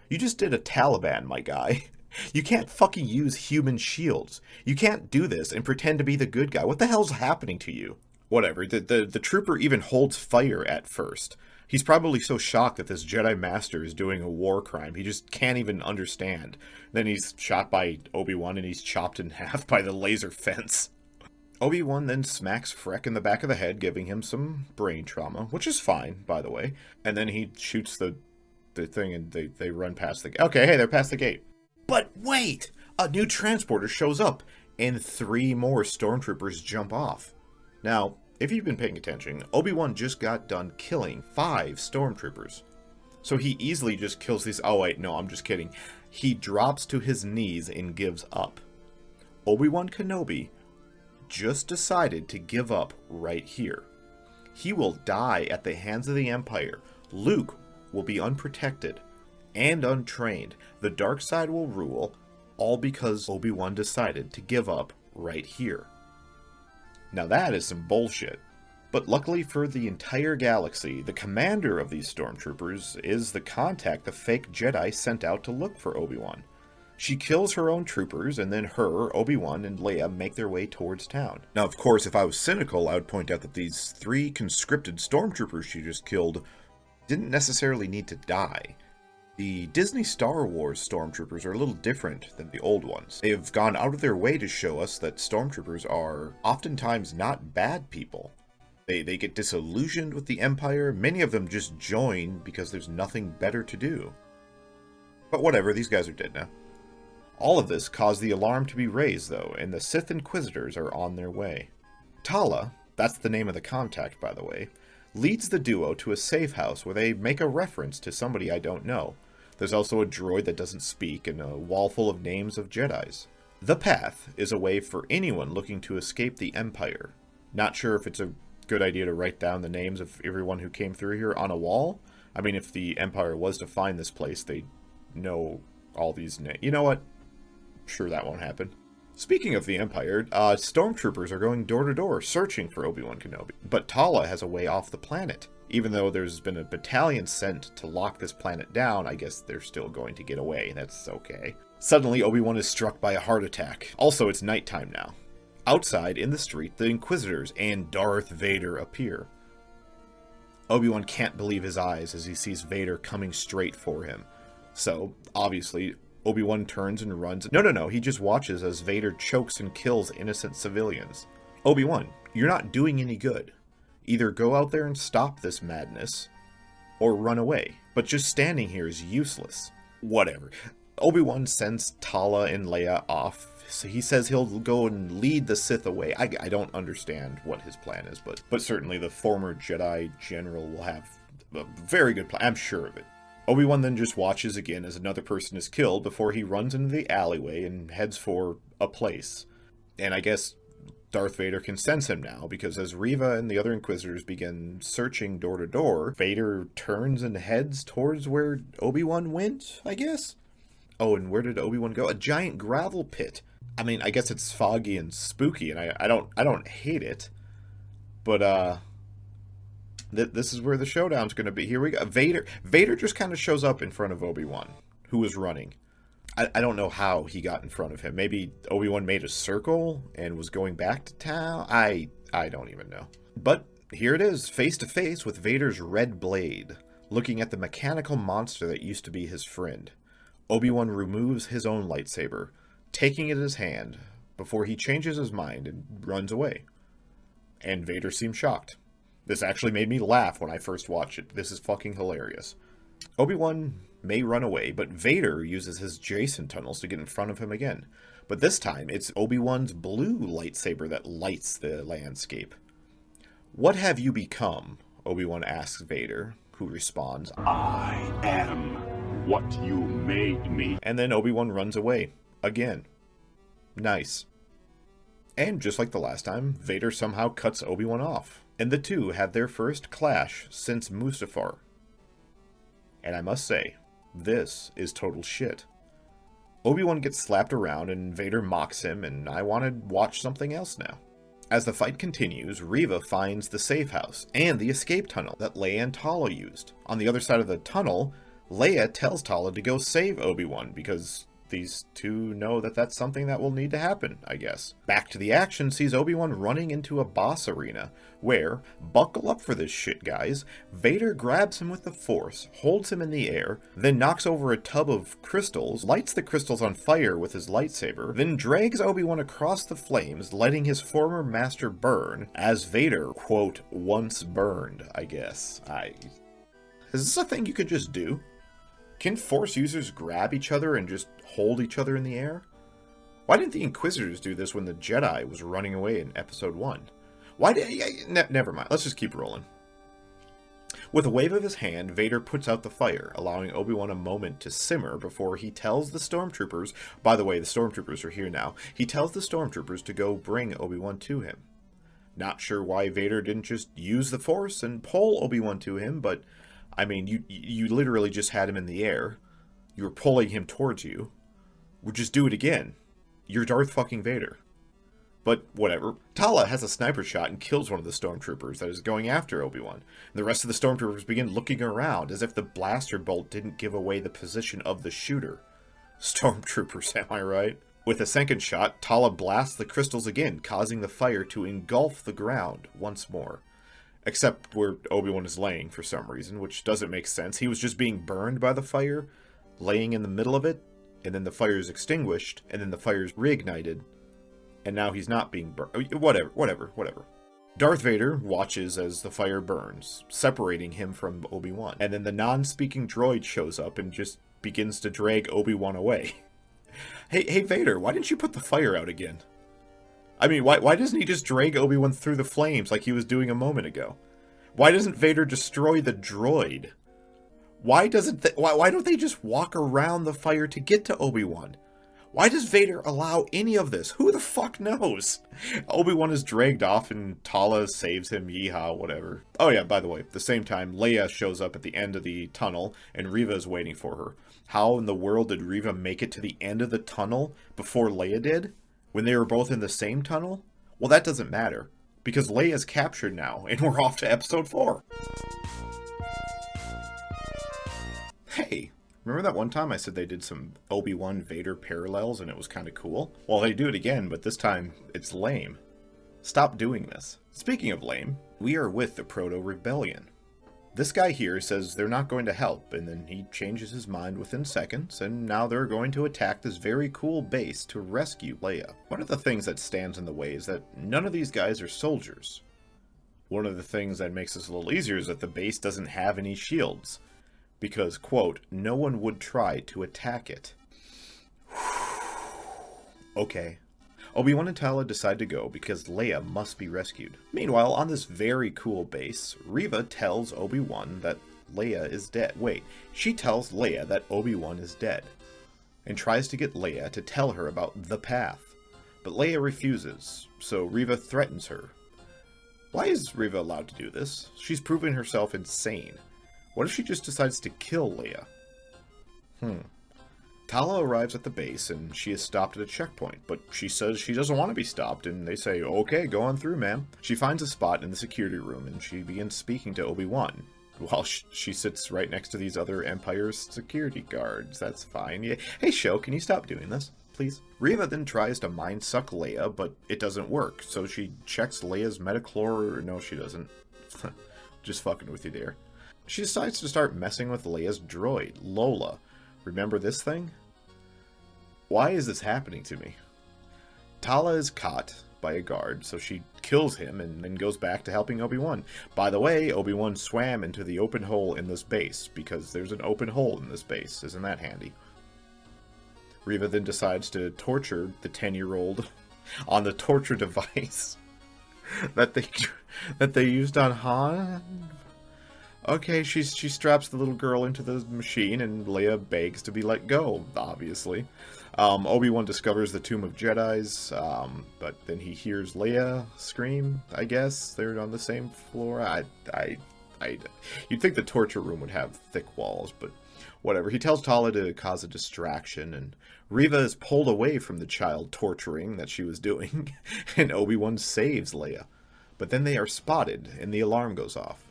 You just did a Taliban, my guy. You can't fucking use human shields. You can't do this and pretend to be the good guy. What the hell's happening to you? Whatever. The trooper even holds fire at first. He's probably so shocked that this Jedi Master is doing a war crime. He just can't even understand. Then he's shot by Obi-Wan and he's chopped in half by the laser fence. Obi-Wan then smacks Freck in the back of the head, giving him some brain trauma, which is fine, by the way. And then he shoots the thing and they run past the gate. Okay, hey, they're past the gate. But wait! A new transporter shows up, and 3 more stormtroopers jump off. Now, if you've been paying attention, Obi-Wan just got done killing 5 stormtroopers. So he easily just kills these... Oh wait, no, I'm just kidding. He drops to his knees and gives up. Obi-Wan Kenobi just decided to give up right here. He will die at the hands of the Empire. Luke will be unprotected and untrained. The dark side will rule, all because Obi-Wan decided to give up right here. Now that is some bullshit. But luckily for the entire galaxy, the commander of these stormtroopers is the contact the fake Jedi sent out to look for Obi-Wan. She kills her own troopers, and then her, Obi-Wan, and Leia make their way towards town. Now, of course, if I was cynical, I would point out that these 3 conscripted stormtroopers she just killed didn't necessarily need to die. The Disney Star Wars stormtroopers are a little different than the old ones. They have gone out of their way to show us that stormtroopers are oftentimes not bad people. They get disillusioned with the Empire. Many of them just join because there's nothing better to do. But whatever, these guys are dead now. All of this caused the alarm to be raised, though, and the Sith Inquisitors are on their way. Tala, that's the name of the contact, by the way, leads the duo to a safe house where they make a reference to somebody I don't know. There's also a droid that doesn't speak and a wall full of names of Jedis. The Path is a way for anyone looking to escape the Empire. Not sure if it's a good idea to write down the names of everyone who came through here on a wall. I mean, if the Empire was to find this place, they'd know all these names. You know what? Sure, that won't happen. Speaking of the Empire, stormtroopers are going door to door searching for Obi-Wan Kenobi. But Tala has a way off the planet. Even though there's been a battalion sent to lock this planet down, I guess they're still going to get away. That's okay. Suddenly, Obi-Wan is struck by a heart attack. Also, it's nighttime now. Outside, in the street, the Inquisitors and Darth Vader appear. Obi-Wan can't believe his eyes as he sees Vader coming straight for him. So, obviously, Obi-Wan turns and runs. No, he just watches as Vader chokes and kills innocent civilians. Obi-Wan, you're not doing any good. Either go out there and stop this madness, or run away. But just standing here is useless. Whatever. Obi-Wan sends Tala and Leia off. So he says he'll go and lead the Sith away. I don't understand what his plan is, but certainly the former Jedi General will have a very good plan. I'm sure of it. Obi-Wan then just watches again as another person is killed before he runs into the alleyway and heads for a place. And I guess Darth Vader can sense him now, because as Reva and the other Inquisitors begin searching door to door, Vader turns and heads towards where Obi-Wan went, I guess? Oh, and where did Obi-Wan go? A giant gravel pit. I mean, I guess it's foggy and spooky, and I don't hate it. But, this is where the showdown's going to be. Here we go. Vader just kind of shows up in front of Obi-Wan, who was running. I don't know how he got in front of him. Maybe Obi-Wan made a circle and was going back to town? I don't even know. But here it is, face to face with Vader's red blade, looking at the mechanical monster that used to be his friend. Obi-Wan removes his own lightsaber, taking it in his hand, before he changes his mind and runs away. And Vader seems shocked. This actually made me laugh when I first watched it. This is fucking hilarious. Obi-Wan may run away, but Vader uses his Jason tunnels to get in front of him again. But this time, it's Obi-Wan's blue lightsaber that lights the landscape. "What have you become?" Obi-Wan asks Vader, who responds, I am what you made me. and then Obi-Wan runs away. Again. Nice. And just like the last time, Vader somehow cuts Obi-Wan off, and the two have their first clash since Mustafar. And I must say, this is total shit. Obi-Wan gets slapped around and Vader mocks him, and I want to watch something else now. As the fight continues, Reva finds the safe house and the escape tunnel that Leia and Tala used. On the other side of the tunnel, Leia tells Tala to go save Obi-Wan because these two know that that's something that will need to happen, I guess. Back to the action sees Obi-Wan running into a boss arena, where, buckle up for this shit, guys, Vader grabs him with the Force, holds him in the air, then knocks over a tub of crystals, lights the crystals on fire with his lightsaber, then drags Obi-Wan across the flames, letting his former master burn, as Vader, quote, once burned, I guess. Is this a thing you could just do? Can Force users grab each other and just hold each other in the air? Why didn't the Inquisitors do this when the Jedi was running away in Episode 1? Never mind. Let's just keep rolling. With a wave of his hand, Vader puts out the fire, allowing Obi-Wan a moment to simmer before he tells the stormtroopers... By the way, the stormtroopers are here now. He tells the stormtroopers to go bring Obi-Wan to him. Not sure why Vader didn't just use the Force and pull Obi-Wan to him, but... I mean, you literally just had him in the air. You were pulling him towards you. Well, just do it again. You're Darth fucking Vader. But whatever. Tala has a sniper shot and kills one of the stormtroopers that is going after Obi-Wan. And the rest of the stormtroopers begin looking around as if the blaster bolt didn't give away the position of the shooter. Stormtroopers, am I right? With a second shot, Tala blasts the crystals again, causing the fire to engulf the ground once more. Except where Obi-Wan is laying for some reason, which doesn't make sense. He was just being burned by the fire, laying in the middle of it, and then the fire is extinguished, and then the fire is reignited, and now he's not being burned. Whatever. Darth Vader watches as the fire burns, separating him from Obi-Wan. And then the non-speaking droid shows up and just begins to drag Obi-Wan away. Hey Vader, why didn't you put the fire out again? I mean, why doesn't he just drag Obi-Wan through the flames like he was doing a moment ago? Why doesn't Vader destroy the droid? Why don't they just walk around the fire to get to Obi-Wan? Why does Vader allow any of this? Who the fuck knows? Obi-Wan is dragged off and Tala saves him, yeehaw, whatever. Oh yeah, by the way, at the same time, Leia shows up at the end of the tunnel and Reva is waiting for her. How in the world did Reva make it to the end of the tunnel before Leia did? When they were both in the same tunnel? Well, that doesn't matter, because Leia's captured now, and we're off to episode 4. Hey, remember that one time I said they did some Obi-Wan Vader parallels and it was kind of cool? Well, they do it again, but this time it's lame. Stop doing this. Speaking of lame, we are with the Proto-Rebellion. This guy here says they're not going to help, and then he changes his mind within seconds, and now they're going to attack this very cool base to rescue Leia. One of the things that stands in the way is that none of these guys are soldiers. One of the things that makes this a little easier is that the base doesn't have any shields, because, quote, no one would try to attack it. Okay. Obi-Wan and Tala decide to go because Leia must be rescued. Meanwhile, on this very cool base, Reva tells Obi-Wan that Leia is dead. Wait, she tells Leia that Obi-Wan is dead, and tries to get Leia to tell her about the path. But Leia refuses, so Reva threatens her. Why is Reva allowed to do this? She's proven herself insane. What if she just decides to kill Leia? Tala arrives at the base, and she is stopped at a checkpoint, but she says she doesn't want to be stopped, and they say, okay, go on through, ma'am. She finds a spot in the security room, and she begins speaking to Obi-Wan, while she sits right next to these other Empire's security guards. That's fine. Yeah. Hey, show, can you stop doing this, please? Reva then tries to mind-suck Leia, but it doesn't work, so she checks Leia's metachlor, no, she doesn't. Just fucking with you there. She decides to start messing with Leia's droid, Lola. Remember this thing? Why is this happening to me? Tala is caught by a guard, so she kills him and then goes back to helping Obi-Wan. By the way, Obi-Wan swam into the open hole in this base, because there's an open hole in this base. Isn't that handy? Reva then decides to torture the 10-year-old on the torture device that they used on Han. Okay, she straps the little girl into the machine, and Leia begs to be let go, obviously. Obi-Wan discovers the Tomb of Jedis, but then he hears Leia scream, I guess. They're on the same floor. You'd think the torture room would have thick walls, but whatever. He tells Tala to cause a distraction, and Reva is pulled away from the child torturing that she was doing, and Obi-Wan saves Leia. But then they are spotted, and the alarm goes off.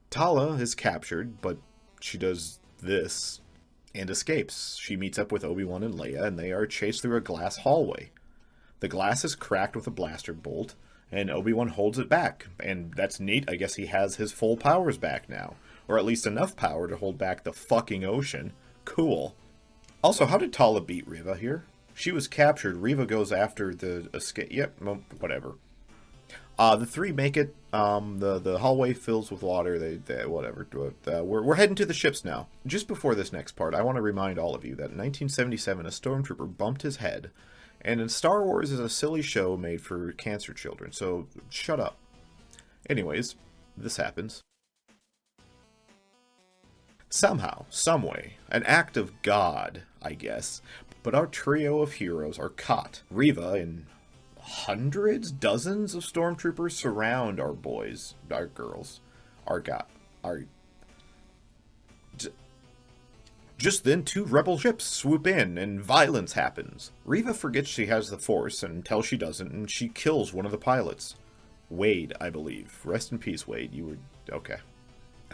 Tala is captured, but she does this and escapes. She meets up with Obi-Wan and Leia, and they are chased through a glass hallway. The glass is cracked with a blaster bolt, and Obi-Wan holds it back. And that's neat. I guess he has his full powers back now. Or at least enough power to hold back the fucking ocean. Cool. Also, how did Tala beat Reva here? She was captured. Reva goes after the escape. Yep, whatever. The three make it. The hallway fills with water. They whatever. We're heading to the ships now. Just before this next part, I want to remind all of you that in 1977, a stormtrooper bumped his head, and in Star Wars is a silly show made for cancer children. So shut up. Anyways, this happens. Somehow, someway, an act of God, I guess. But our trio of heroes are caught. Reva and hundreds, dozens of stormtroopers surround our boys, our girls, Just then, 2 rebel ships swoop in, and violence happens. Reva forgets she has the Force until she doesn't, and she kills one of the pilots. Wade, I believe. Rest in peace, Wade. You were okay.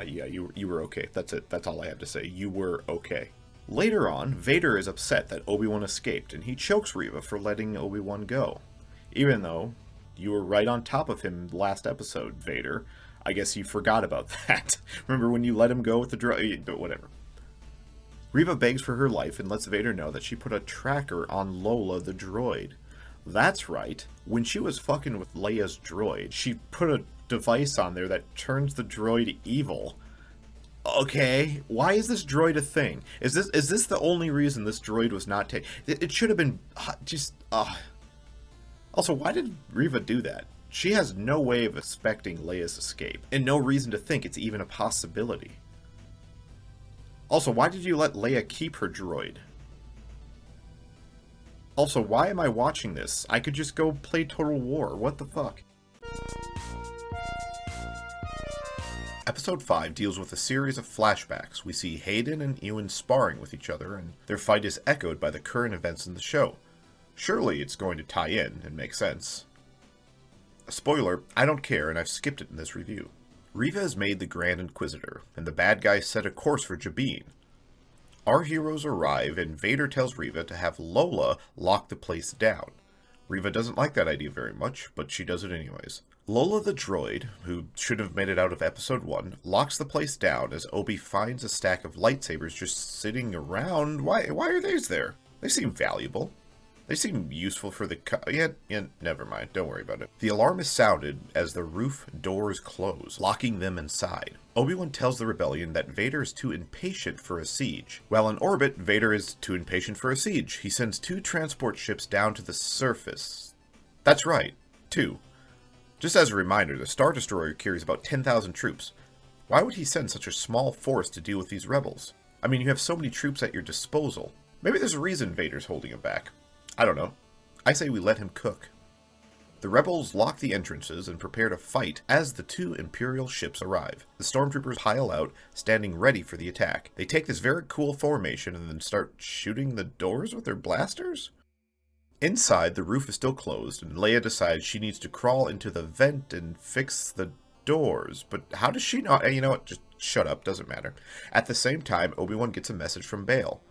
Yeah, you were okay. That's it. That's all I have to say. You were okay. Later on, Vader is upset that Obi-Wan escaped, and he chokes Reva for letting Obi-Wan go. Even though you were right on top of him last episode, Vader. I guess you forgot about that. Remember when you let him go with the droid? Whatever. Reva begs for her life and lets Vader know that she put a tracker on Lola the droid. That's right. When she was fucking with Leia's droid, she put a device on there that turns the droid evil. Okay, why is this droid a thing? Is this the only reason this droid was not taken? It should have been just. Also, why did Reva do that? She has no way of expecting Leia's escape, and no reason to think it's even a possibility. Also, why did you let Leia keep her droid? Also, why am I watching this? I could just go play Total War. What the fuck? Episode 5 deals with a series of flashbacks. We see Hayden and Ewan sparring with each other, and their fight is echoed by the current events in the show. Surely it's going to tie in and make sense. A spoiler, I don't care, and I've skipped it in this review. Reva is made the Grand Inquisitor, and the bad guys set a course for Jabin. Our heroes arrive, and Vader tells Reva to have Lola lock the place down. Reva doesn't like that idea very much, but she does it anyways. Lola the droid, who should have made it out of episode 1, locks the place down as Obi finds a stack of lightsabers just sitting around. Why are these there? They seem valuable. They seem useful for the yeah, never mind. Don't worry about it. The alarm is sounded as the roof doors close, locking them inside. Obi-Wan tells the rebellion that Vader is too impatient for a siege. While in orbit, Vader is too impatient for a siege. He sends 2 transport ships down to the surface. That's right, 2. Just as a reminder, the Star Destroyer carries about 10,000 troops. Why would he send such a small force to deal with these rebels? I mean, you have so many troops at your disposal. Maybe there's a reason Vader's holding him back. I don't know. I say we let him cook. The rebels lock the entrances and prepare to fight as the 2 Imperial ships arrive. The stormtroopers pile out, standing ready for the attack. They take this very cool formation and then start shooting the doors with their blasters? Inside, the roof is still closed, and Leia decides she needs to crawl into the vent and fix the doors. But how does she know? You know what? Just shut up. Doesn't matter. At the same time, Obi-Wan gets a message from Bail.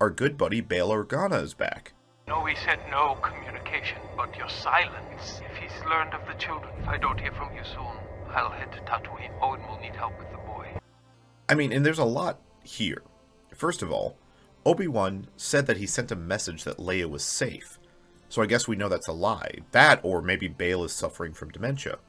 Our good buddy Bail Organa is back. No, he said no communication, but your silence. If he's learned of the children, if I don't hear from you soon, I'll head to Tatooine. Owen will need help with the boy. I mean, and there's a lot here. First of all, Obi-Wan said that he sent a message that Leia was safe. So I guess we know that's a lie. That, or maybe Bail is suffering from dementia.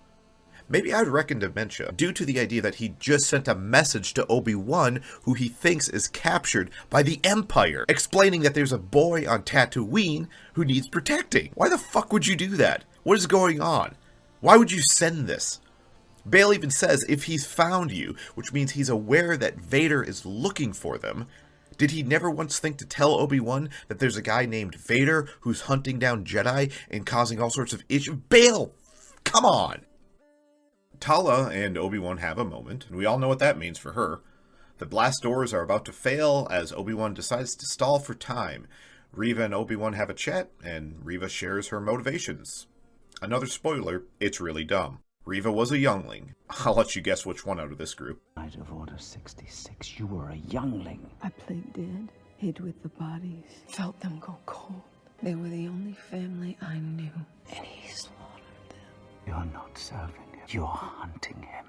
Maybe I'd reckon dementia, due to the idea that he just sent a message to Obi-Wan, who he thinks is captured by the Empire, explaining that there's a boy on Tatooine who needs protecting. Why the fuck would you do that? What is going on? Why would you send this? Bail even says if he's found you, which means he's aware that Vader is looking for them. Did he never once think to tell Obi-Wan that there's a guy named Vader who's hunting down Jedi and causing all sorts of issues? Bail! Come on! Tala and Obi-Wan have a moment, and we all know what that means for her. The blast doors are about to fail as Obi-Wan decides to stall for time. Reva and Obi-Wan have a chat, and Reva shares her motivations. Another spoiler, it's really dumb. Reva was a youngling. I'll let you guess which one out of this group. Night of Order 66, you were a youngling. I played dead, hid with the bodies, felt them go cold. They were the only family I knew, and he slaughtered them. You're not serving him. You're hunting him.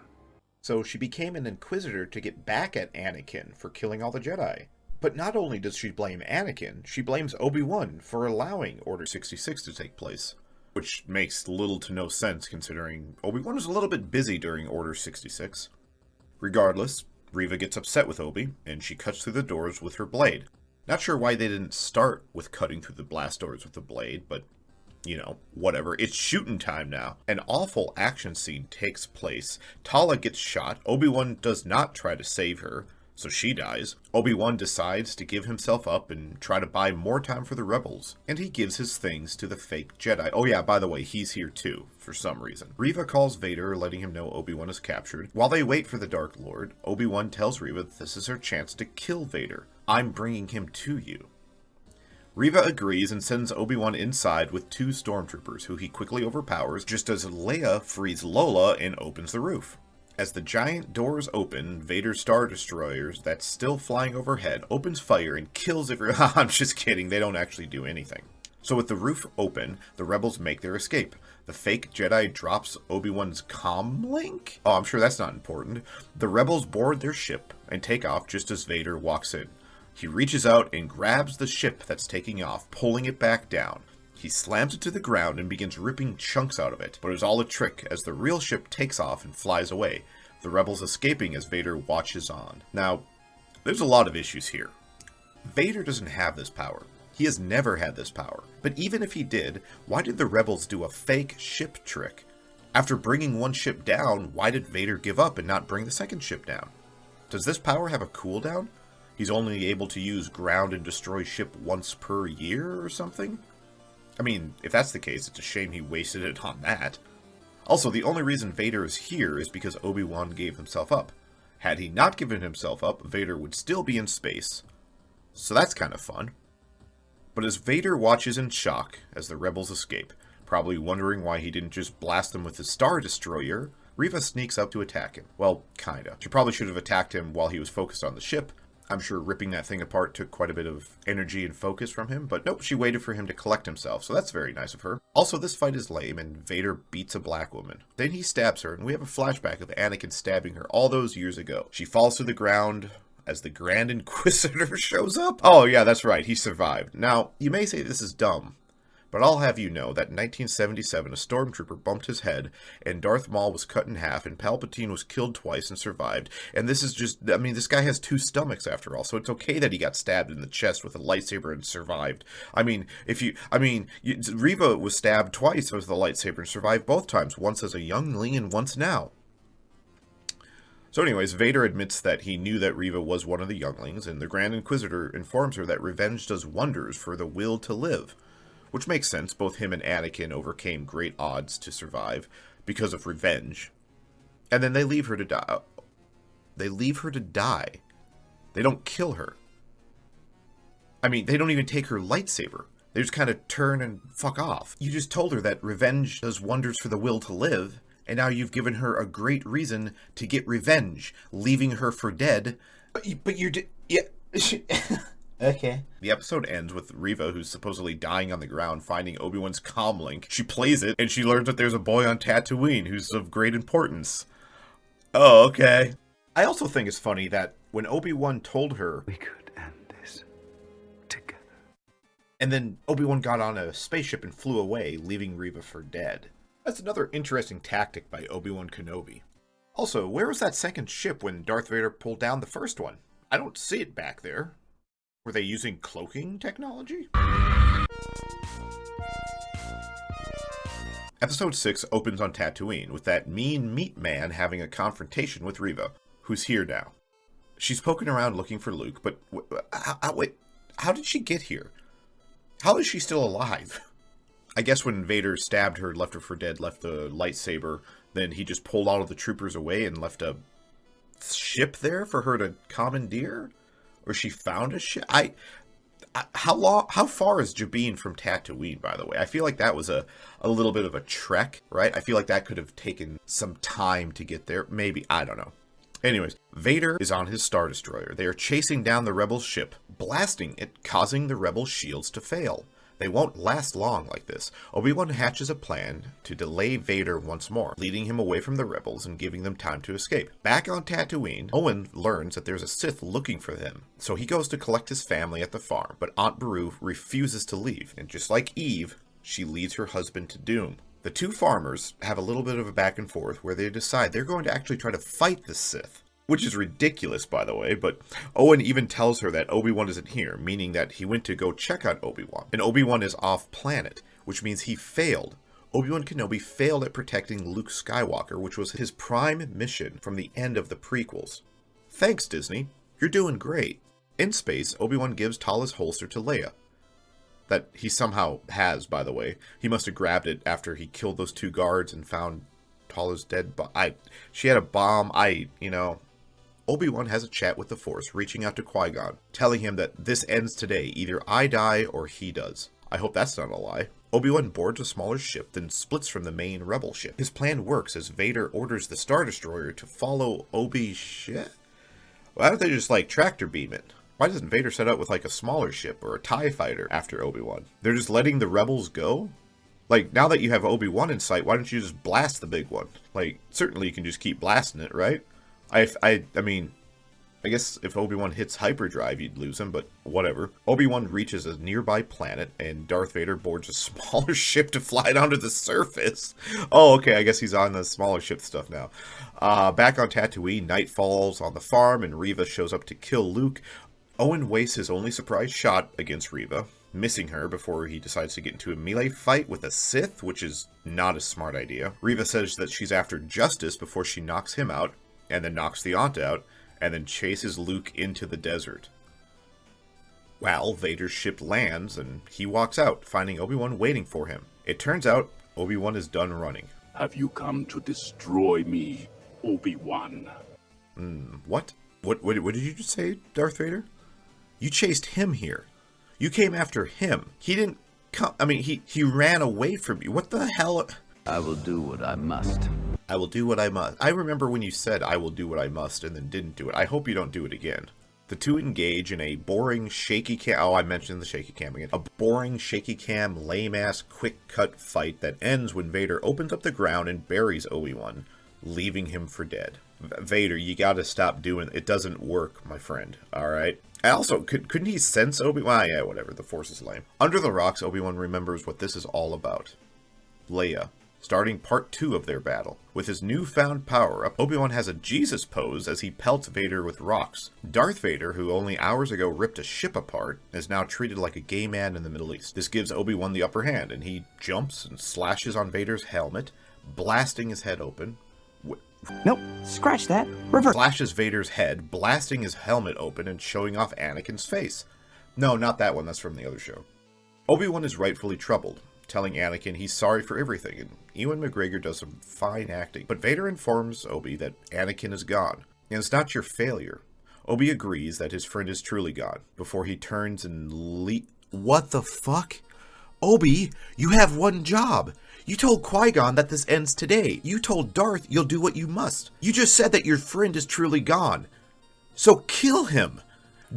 So she became an Inquisitor to get back at Anakin for killing all the Jedi. But not only does she blame Anakin, she blames Obi-Wan for allowing Order 66 to take place. Which makes little to no sense considering Obi-Wan was a little bit busy during Order 66. Regardless, Reva gets upset with Obi, and she cuts through the doors with her blade. Not sure why they didn't start with cutting through the blast doors with the blade, but you know, whatever. It's shooting time now. An awful action scene takes place. Tala gets shot. Obi-Wan does not try to save her, so she dies. Obi-Wan decides to give himself up and try to buy more time for the rebels. And he gives his things to the fake Jedi. Oh yeah, by the way, he's here too, for some reason. Reva calls Vader, letting him know Obi-Wan is captured. While they wait for the Dark Lord, Obi-Wan tells Reva that this is her chance to kill Vader. I'm bringing him to you. Reva agrees and sends Obi-Wan inside with 2 stormtroopers, who he quickly overpowers just as Leia frees Lola and opens the roof. As the giant doors open, Vader's Star Destroyers, that's still flying overhead, opens fire and kills everyone. I'm just kidding, they don't actually do anything. So with the roof open, the rebels make their escape. The fake Jedi drops Obi-Wan's comm link? Oh, I'm sure that's not important. The rebels board their ship and take off just as Vader walks in. He reaches out and grabs the ship that's taking off, pulling it back down. He slams it to the ground and begins ripping chunks out of it, but it's all a trick as the real ship takes off and flies away, the rebels escaping as Vader watches on. Now, there's a lot of issues here. Vader doesn't have this power. He has never had this power. But even if he did, why did the rebels do a fake ship trick? After bringing one ship down, why did Vader give up and not bring the second ship down? Does this power have a cooldown? He's only able to use ground and destroy ship once per year or something? I mean, if that's the case, it's a shame he wasted it on that. Also, the only reason Vader is here is because Obi-Wan gave himself up. Had he not given himself up, Vader would still be in space. So that's kind of fun. But as Vader watches in shock as the rebels escape, probably wondering why he didn't just blast them with his Star Destroyer, Reva sneaks up to attack him. Well, kinda. She probably should have attacked him while he was focused on the ship. I'm sure ripping that thing apart took quite a bit of energy and focus from him, but nope, she waited for him to collect himself, so that's very nice of her. Also, this fight is lame, and Vader beats a black woman. Then he stabs her, and we have a flashback of Anakin stabbing her all those years ago. She falls to the ground as the Grand Inquisitor shows up. Oh yeah, that's right, he survived. Now, you may say this is dumb, but I'll have you know that in 1977, a stormtrooper bumped his head, and Darth Maul was cut in half, and Palpatine was killed twice and survived. And this is just, I mean, this guy has 2 stomachs after all, so it's okay that he got stabbed in the chest with a lightsaber and survived. Reva was stabbed twice with a lightsaber and survived both times, once as a youngling and once now. So anyways, Vader admits that he knew that Reva was one of the younglings, and the Grand Inquisitor informs her that revenge does wonders for the will to live. Which makes sense, both him and Anakin overcame great odds to survive because of revenge. And then they leave her to die. They leave her to die. They don't kill her. I mean, they don't even take her lightsaber. They just kind of turn and fuck off. You just told her that revenge does wonders for the will to live, and now you've given her a great reason to get revenge, leaving her for dead. But you're yeah. Okay. The episode ends with Reva, who's supposedly dying on the ground, finding Obi-Wan's comm link. She plays it, and she learns that there's a boy on Tatooine who's of great importance. Oh, okay. I also think it's funny that when Obi-Wan told her, we could end this together. And then Obi-Wan got on a spaceship and flew away, leaving Reva for dead. That's another interesting tactic by Obi-Wan Kenobi. Also, where was that second ship when Darth Vader pulled down the first one? I don't see it back there. Were they using cloaking technology? Episode 6 opens on Tatooine, with that mean meat man having a confrontation with Reva, who's here now. She's poking around looking for Luke, but wait, how did she get here? How is she still alive? I guess when Vader stabbed her, left her for dead, left the lightsaber, then he just pulled all of the troopers away and left a ship there for her to commandeer? Or she found a ship? How far is Jabin from Tatooine, by the way? I feel like that was a little bit of a trek, right? I feel like that could have taken some time to get there. Maybe, I don't know. Anyways, Vader is on his Star Destroyer. They are chasing down the rebel ship, blasting it, causing the rebel shields to fail. They won't last long like this. Obi-Wan hatches a plan to delay Vader once more, leading him away from the rebels and giving them time to escape. Back on Tatooine, Owen learns that there's a Sith looking for him, so he goes to collect his family at the farm, but Aunt Beru refuses to leave, and just like Eve, she leads her husband to doom. The 2 farmers have a little bit of a back and forth where they decide they're going to actually try to fight the Sith. Which is ridiculous, by the way, but Owen even tells her that Obi-Wan isn't here, meaning that he went to go check on Obi-Wan. And Obi-Wan is off planet, which means he failed. Obi-Wan Kenobi failed at protecting Luke Skywalker, which was his prime mission from the end of the prequels. Thanks, Disney. You're doing great. In space, Obi-Wan gives Tala's holster to Leia. That he somehow has, by the way. He must have grabbed it after he killed those 2 guards and found Tala's dead body. She had a bomb. Obi-Wan has a chat with the Force, reaching out to Qui-Gon, telling him that this ends today, either I die or he does. I hope that's not a lie. Obi-Wan boards a smaller ship, then splits from the main rebel ship. His plan works as Vader orders the Star Destroyer to follow shit? Why don't they just, like, tractor beam it? Why doesn't Vader set out with, like, a smaller ship or a TIE fighter after Obi-Wan? They're just letting the rebels go? Like, now that you have Obi-Wan in sight, why don't you just blast the big one? Like, certainly you can just keep blasting it, right? I mean, I guess if Obi-Wan hits hyperdrive, you'd lose him, but whatever. Obi-Wan reaches a nearby planet, and Darth Vader boards a smaller ship to fly down to the surface. Oh, okay, I guess he's on the smaller ship stuff now. Back on Tatooine, night falls on the farm, and Reva shows up to kill Luke. Owen wastes his only surprise shot against Reva, missing her before he decides to get into a melee fight with a Sith, which is not a smart idea. Reva says that she's after justice before she knocks him out, and then knocks the aunt out, and then chases Luke into the desert. Well, Vader's ship lands, and he walks out, finding Obi-Wan waiting for him. It turns out, Obi-Wan is done running. Have you come to destroy me, Obi-Wan? What? What did you just say, Darth Vader? You chased him here. You came after him. He didn't come... I mean, he ran away from you. What the hell... I will do what I must. I will do what I must. I remember when you said, I will do what I must, and then didn't do it. I hope you don't do it again. The two engage in a boring, shaky cam... Oh, I mentioned the shaky cam again. A boring, shaky cam, lame-ass, quick-cut fight that ends when Vader opens up the ground and buries Obi-Wan, leaving him for dead. Vader, you gotta stop doing it. It doesn't work, my friend. Alright? And also, couldn't he sense Obi-Wan? Yeah, whatever. The Force is lame. Under the rocks, Obi-Wan remembers what this is all about. Leia. Starting part 2 of their battle. With his newfound power-up, Obi-Wan has a Jesus pose as he pelts Vader with rocks. Darth Vader, who only hours ago ripped a ship apart, is now treated like a gay man in the Middle East. This gives Obi-Wan the upper hand, and he jumps and slashes on Vader's helmet, blasting his head open. Nope, scratch that. Reverse. Slashes Vader's head, blasting his helmet open and showing off Anakin's face. No, not that one, that's from the other show. Obi-Wan is rightfully troubled, telling Anakin he's sorry for everything, and Ewan McGregor does some fine acting. But Vader informs Obi that Anakin is gone, and it's not your failure. Obi agrees that his friend is truly gone, before he turns and What the fuck? Obi, you have one job. You told Qui-Gon that this ends today. You told Darth you'll do what you must. You just said that your friend is truly gone. So kill him.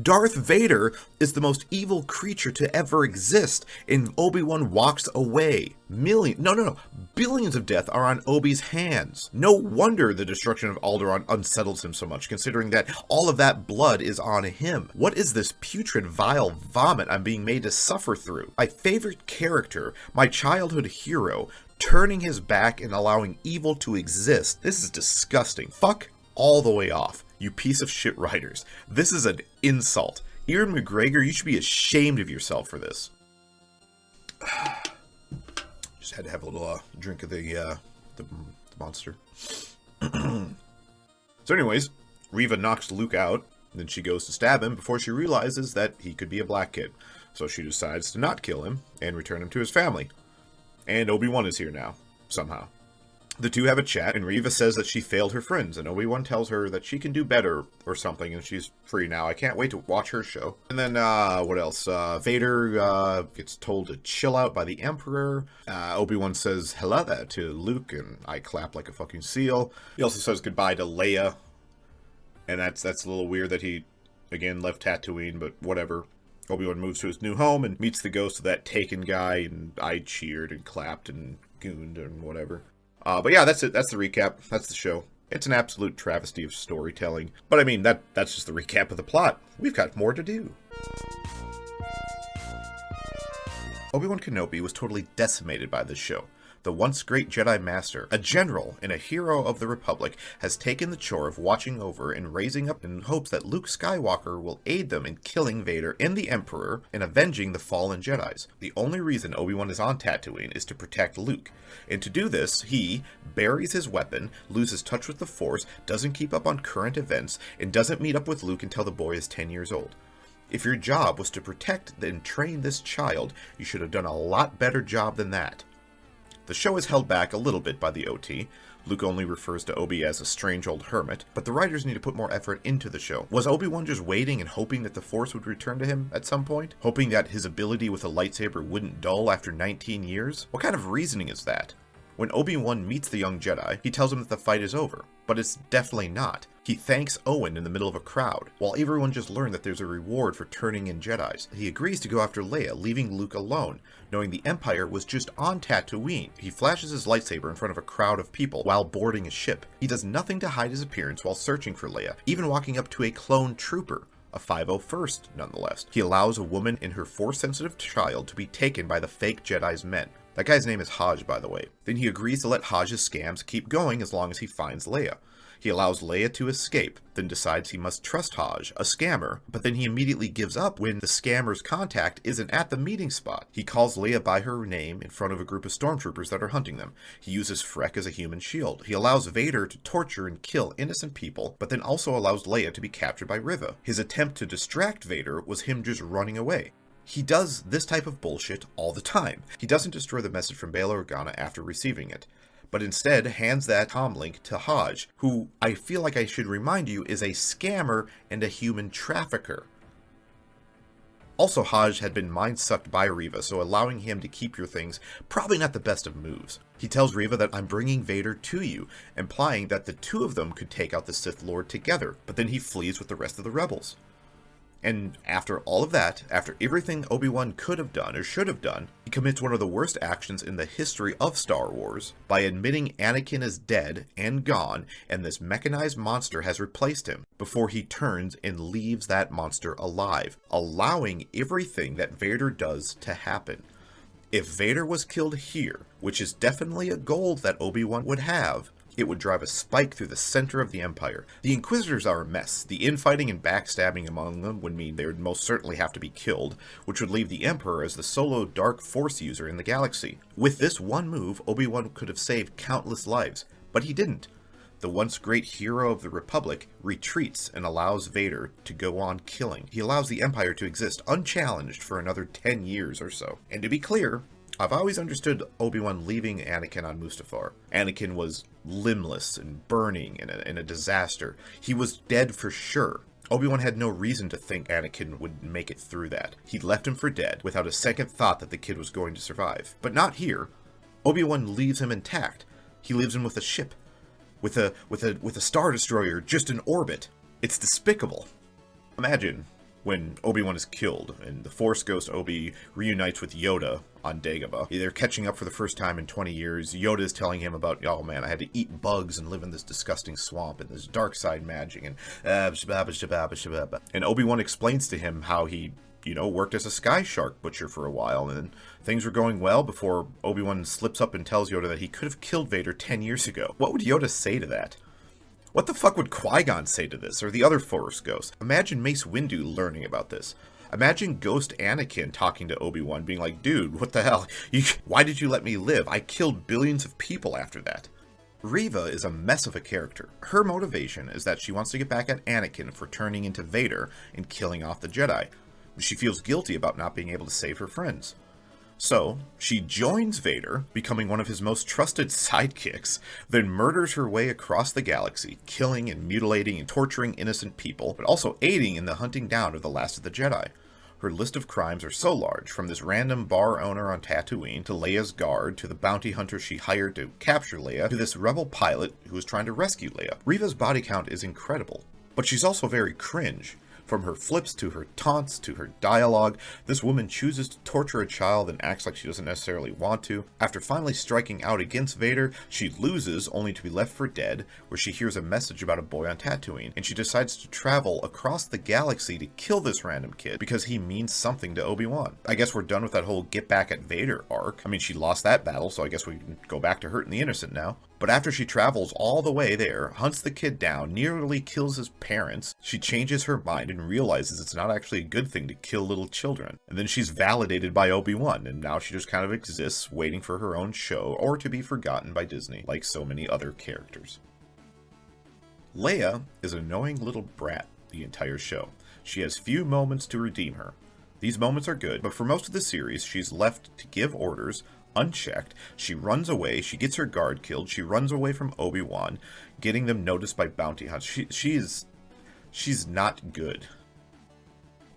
Darth Vader is the most evil creature to ever exist, and Obi-Wan walks away. Billions of death are on Obi's hands. No wonder the destruction of Alderaan unsettles him so much, considering that all of that blood is on him. What is this putrid, vile vomit I'm being made to suffer through? My favorite character, my childhood hero, turning his back and allowing evil to exist. This is disgusting. Fuck all the way off, you piece of shit writers. This is an insult. Ewan McGregor, you should be ashamed of yourself for this. Just had to have a little drink of the monster. So anyways, Reva knocks Luke out, then she goes to stab him before she realizes that he could be a black kid. So she decides to not kill him and return him to his family. And Obi-Wan is here now, somehow. The two have a chat, and Reva says that she failed her friends, and Obi-Wan tells her that she can do better or something, and she's free now. I can't wait to watch her show. And then, what else? Vader gets told to chill out by the Emperor. Obi-Wan says hello there to Luke, and I clap like a fucking seal. He also says goodbye to Leia, and that's a little weird that he, again, left Tatooine, but whatever. Obi-Wan moves to his new home and meets the ghost of that Taken guy, and I cheered and clapped and gooned and whatever. But yeah, that's it. That's the recap. That's the show. It's an absolute travesty of storytelling. But I mean, that's just the recap of the plot. We've got more to do. Obi-Wan Kenobi was totally decimated by this show. The once great Jedi Master, a general and a hero of the Republic, has taken the chore of watching over and raising up in hopes that Luke Skywalker will aid them in killing Vader and the Emperor and avenging the fallen Jedis. The only reason Obi-Wan is on Tatooine is to protect Luke. And to do this, he buries his weapon, loses touch with the Force, doesn't keep up on current events, and doesn't meet up with Luke until the boy is 10 years old. If your job was to protect and train this child, you should have done a lot better job than that. The show is held back a little bit by the OT, Luke only refers to Obi as a strange old hermit, but the writers need to put more effort into the show. Was Obi-Wan just waiting and hoping that the Force would return to him at some point? Hoping that his ability with a lightsaber wouldn't dull after 19 years? What kind of reasoning is that? When Obi-Wan meets the young Jedi, he tells him that the fight is over, but it's definitely not. He thanks Owen in the middle of a crowd, while everyone just learned that there's a reward for turning in Jedis. He agrees to go after Leia, leaving Luke alone, knowing the Empire was just on Tatooine. He flashes his lightsaber in front of a crowd of people while boarding a ship. He does nothing to hide his appearance while searching for Leia, even walking up to a clone trooper. A 501st, nonetheless. He allows a woman and her Force-sensitive child to be taken by the fake Jedi's men. That guy's name is Hajj, by the way. Then he agrees to let Hajj's scams keep going as long as he finds Leia. He allows Leia to escape, then decides he must trust Hajj, a scammer, but then he immediately gives up when the scammer's contact isn't at the meeting spot. He calls Leia by her name in front of a group of stormtroopers that are hunting them. He uses Freck as a human shield. He allows Vader to torture and kill innocent people, but then also allows Leia to be captured by Riva. His attempt to distract Vader was him just running away. He does this type of bullshit all the time. He doesn't destroy the message from Bail Organa after receiving it, but instead hands that comlink to Hajj, who I feel like I should remind you is a scammer and a human trafficker. Also, Hajj had been mind-sucked by Riva, so allowing him to keep your things, probably not the best of moves. He tells Riva that I'm bringing Vader to you, implying that the two of them could take out the Sith Lord together, but then he flees with the rest of the rebels. And after all of that, after everything Obi-Wan could have done or should have done, he commits one of the worst actions in the history of Star Wars by admitting Anakin is dead and gone and this mechanized monster has replaced him before he turns and leaves that monster alive, allowing everything that Vader does to happen. If Vader was killed here, which is definitely a goal that Obi-Wan would have, it would drive a spike through the center of the Empire. The Inquisitors are a mess. The infighting and backstabbing among them would mean they would most certainly have to be killed, which would leave the Emperor as the solo dark Force user in the galaxy. With this one move, Obi-Wan could have saved countless lives, but he didn't. The once great hero of the Republic retreats and allows Vader to go on killing. He allows the Empire to exist unchallenged for another 10 years or so. And to be clear, I've always understood Obi-Wan leaving Anakin on Mustafar. Anakin was limbless and burning in a disaster. He was dead for sure. Obi-Wan had no reason to think Anakin would make it through that. He left him for dead, without a second thought that the kid was going to survive. But not here. Obi-Wan leaves him intact. He leaves him with a ship. With a Star Destroyer just in orbit. It's despicable. Imagine when Obi-Wan is killed, and the Force Ghost Obi reunites with Yoda on Dagobah. They're catching up for the first time in 20 years. Yoda is telling him about, oh man, I had to eat bugs and live in this disgusting swamp and this dark side magic, and Obi-Wan explains to him how he, worked as a sky shark butcher for a while, and then things were going well before Obi-Wan slips up and tells Yoda that he could have killed Vader 10 years ago. What would Yoda say to that? What the fuck would Qui-Gon say to this, or the other Force Ghosts? Imagine Mace Windu learning about this. Imagine Ghost Anakin talking to Obi-Wan, being like, dude, what the hell? Why did you let me live? I killed billions of people after that. Riva is a mess of a character. Her motivation is that she wants to get back at Anakin for turning into Vader and killing off the Jedi. She feels guilty about not being able to save her friends. So, she joins Vader, becoming one of his most trusted sidekicks, then murders her way across the galaxy, killing and mutilating and torturing innocent people, but also aiding in the hunting down of the last of the Jedi. Her list of crimes are so large, from this random bar owner on Tatooine, to Leia's guard, to the bounty hunter she hired to capture Leia, to this rebel pilot who is trying to rescue Leia. Riva's body count is incredible, but she's also very cringe. From her flips to her taunts to her dialogue, this woman chooses to torture a child and acts like she doesn't necessarily want to. After finally striking out against Vader, she loses only to be left for dead, where she hears a message about a boy on Tatooine, and she decides to travel across the galaxy to kill this random kid because he means something to Obi-Wan. I guess we're done with that whole get back at Vader arc. I mean, she lost that battle, so I guess we can go back to hurting the innocent now. But after she travels all the way there, hunts the kid down, nearly kills his parents, she changes her mind and realizes it's not actually a good thing to kill little children. And then she's validated by Obi-Wan, and now she just kind of exists, waiting for her own show, or to be forgotten by Disney, like so many other characters. Leia is an annoying little brat the entire show. She has few moments to redeem her. These moments are good, but for most of the series, she's left to give orders, unchecked. She runs away, she gets her guard killed, she runs away from Obi-Wan, getting them noticed by bounty hunters. She's not good.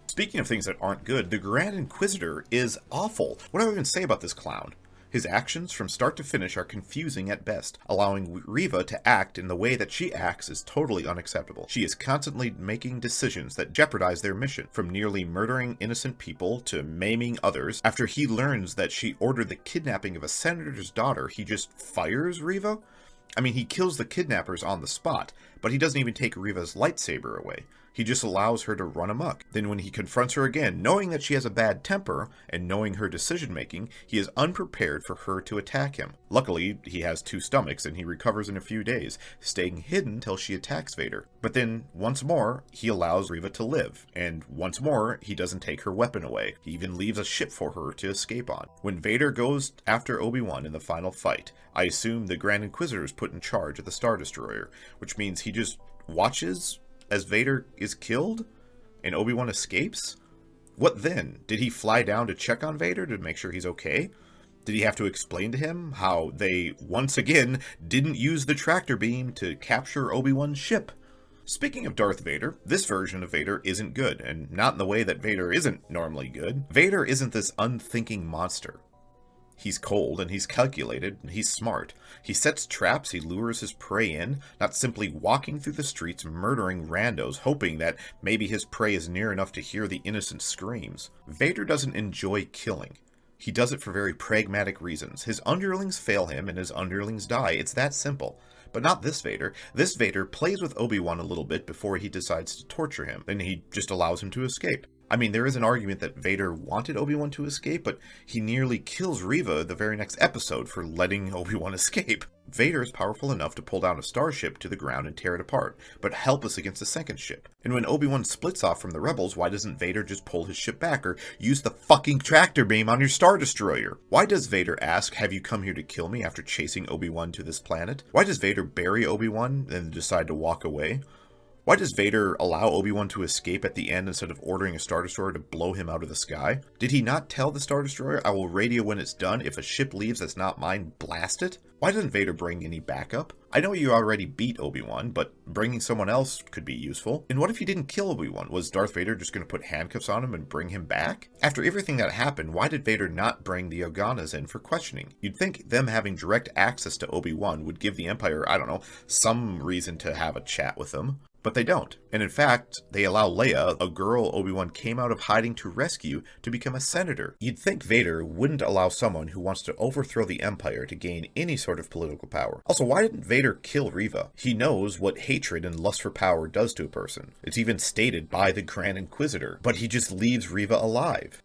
Speaking of things that aren't good, the Grand Inquisitor is awful. What do I even say about this clown? His actions from start to finish are confusing at best. Allowing Reva to act in the way that she acts is totally unacceptable. She is constantly making decisions that jeopardize their mission, from nearly murdering innocent people to maiming others. After he learns that she ordered the kidnapping of a senator's daughter, he just fires Reva? I mean, he kills the kidnappers on the spot, but he doesn't even take Reva's lightsaber away. He just allows her to run amok. Then when he confronts her again, knowing that she has a bad temper, and knowing her decision-making, he is unprepared for her to attack him. Luckily, he has 2 stomachs, and he recovers in a few days, staying hidden till she attacks Vader. But then, once more, he allows Reva to live, and once more, he doesn't take her weapon away. He even leaves a ship for her to escape on. When Vader goes after Obi-Wan in the final fight, I assume the Grand Inquisitor is put in charge of the Star Destroyer, which means he just watches as Vader is killed and Obi-Wan escapes? What then? Did he fly down to check on Vader to make sure he's okay? Did he have to explain to him how they, once again, didn't use the tractor beam to capture Obi-Wan's ship? Speaking of Darth Vader, this version of Vader isn't good, and not in the way that Vader isn't normally good. Vader isn't this unthinking monster. He's cold, and he's calculated, and he's smart. He sets traps, he lures his prey in, not simply walking through the streets murdering randos, hoping that maybe his prey is near enough to hear the innocent screams. Vader doesn't enjoy killing. He does it for very pragmatic reasons. His underlings fail him, and his underlings die. It's that simple. But not this Vader. This Vader plays with Obi-Wan a little bit before he decides to torture him, and he just allows him to escape. I mean, there is an argument that Vader wanted Obi-Wan to escape, but he nearly kills Reva the very next episode for letting Obi-Wan escape. Vader is powerful enough to pull down a starship to the ground and tear it apart, but helpless against a second ship. And when Obi-Wan splits off from the rebels, why doesn't Vader just pull his ship back or use the fucking tractor beam on your Star Destroyer? Why does Vader ask, "Have you come here to kill me?" after chasing Obi-Wan to this planet? Why does Vader bury Obi-Wan and decide to walk away? Why does Vader allow Obi-Wan to escape at the end instead of ordering a Star Destroyer to blow him out of the sky? Did he not tell the Star Destroyer, "I will radio when it's done. If a ship leaves that's not mine, blast it"? Why doesn't Vader bring any backup? I know you already beat Obi-Wan, but bringing someone else could be useful. And what if he didn't kill Obi-Wan? Was Darth Vader just going to put handcuffs on him and bring him back? After everything that happened, why did Vader not bring the Organas in for questioning? You'd think them having direct access to Obi-Wan would give the Empire, I don't know, some reason to have a chat with them. But they don't. And in fact, they allow Leia, a girl Obi-Wan came out of hiding to rescue, to become a senator. You'd think Vader wouldn't allow someone who wants to overthrow the Empire to gain any sort of political power. Also, why didn't Vader kill Reva? He knows what hatred and lust for power does to a person. It's even stated by the Grand Inquisitor, but he just leaves Reva alive.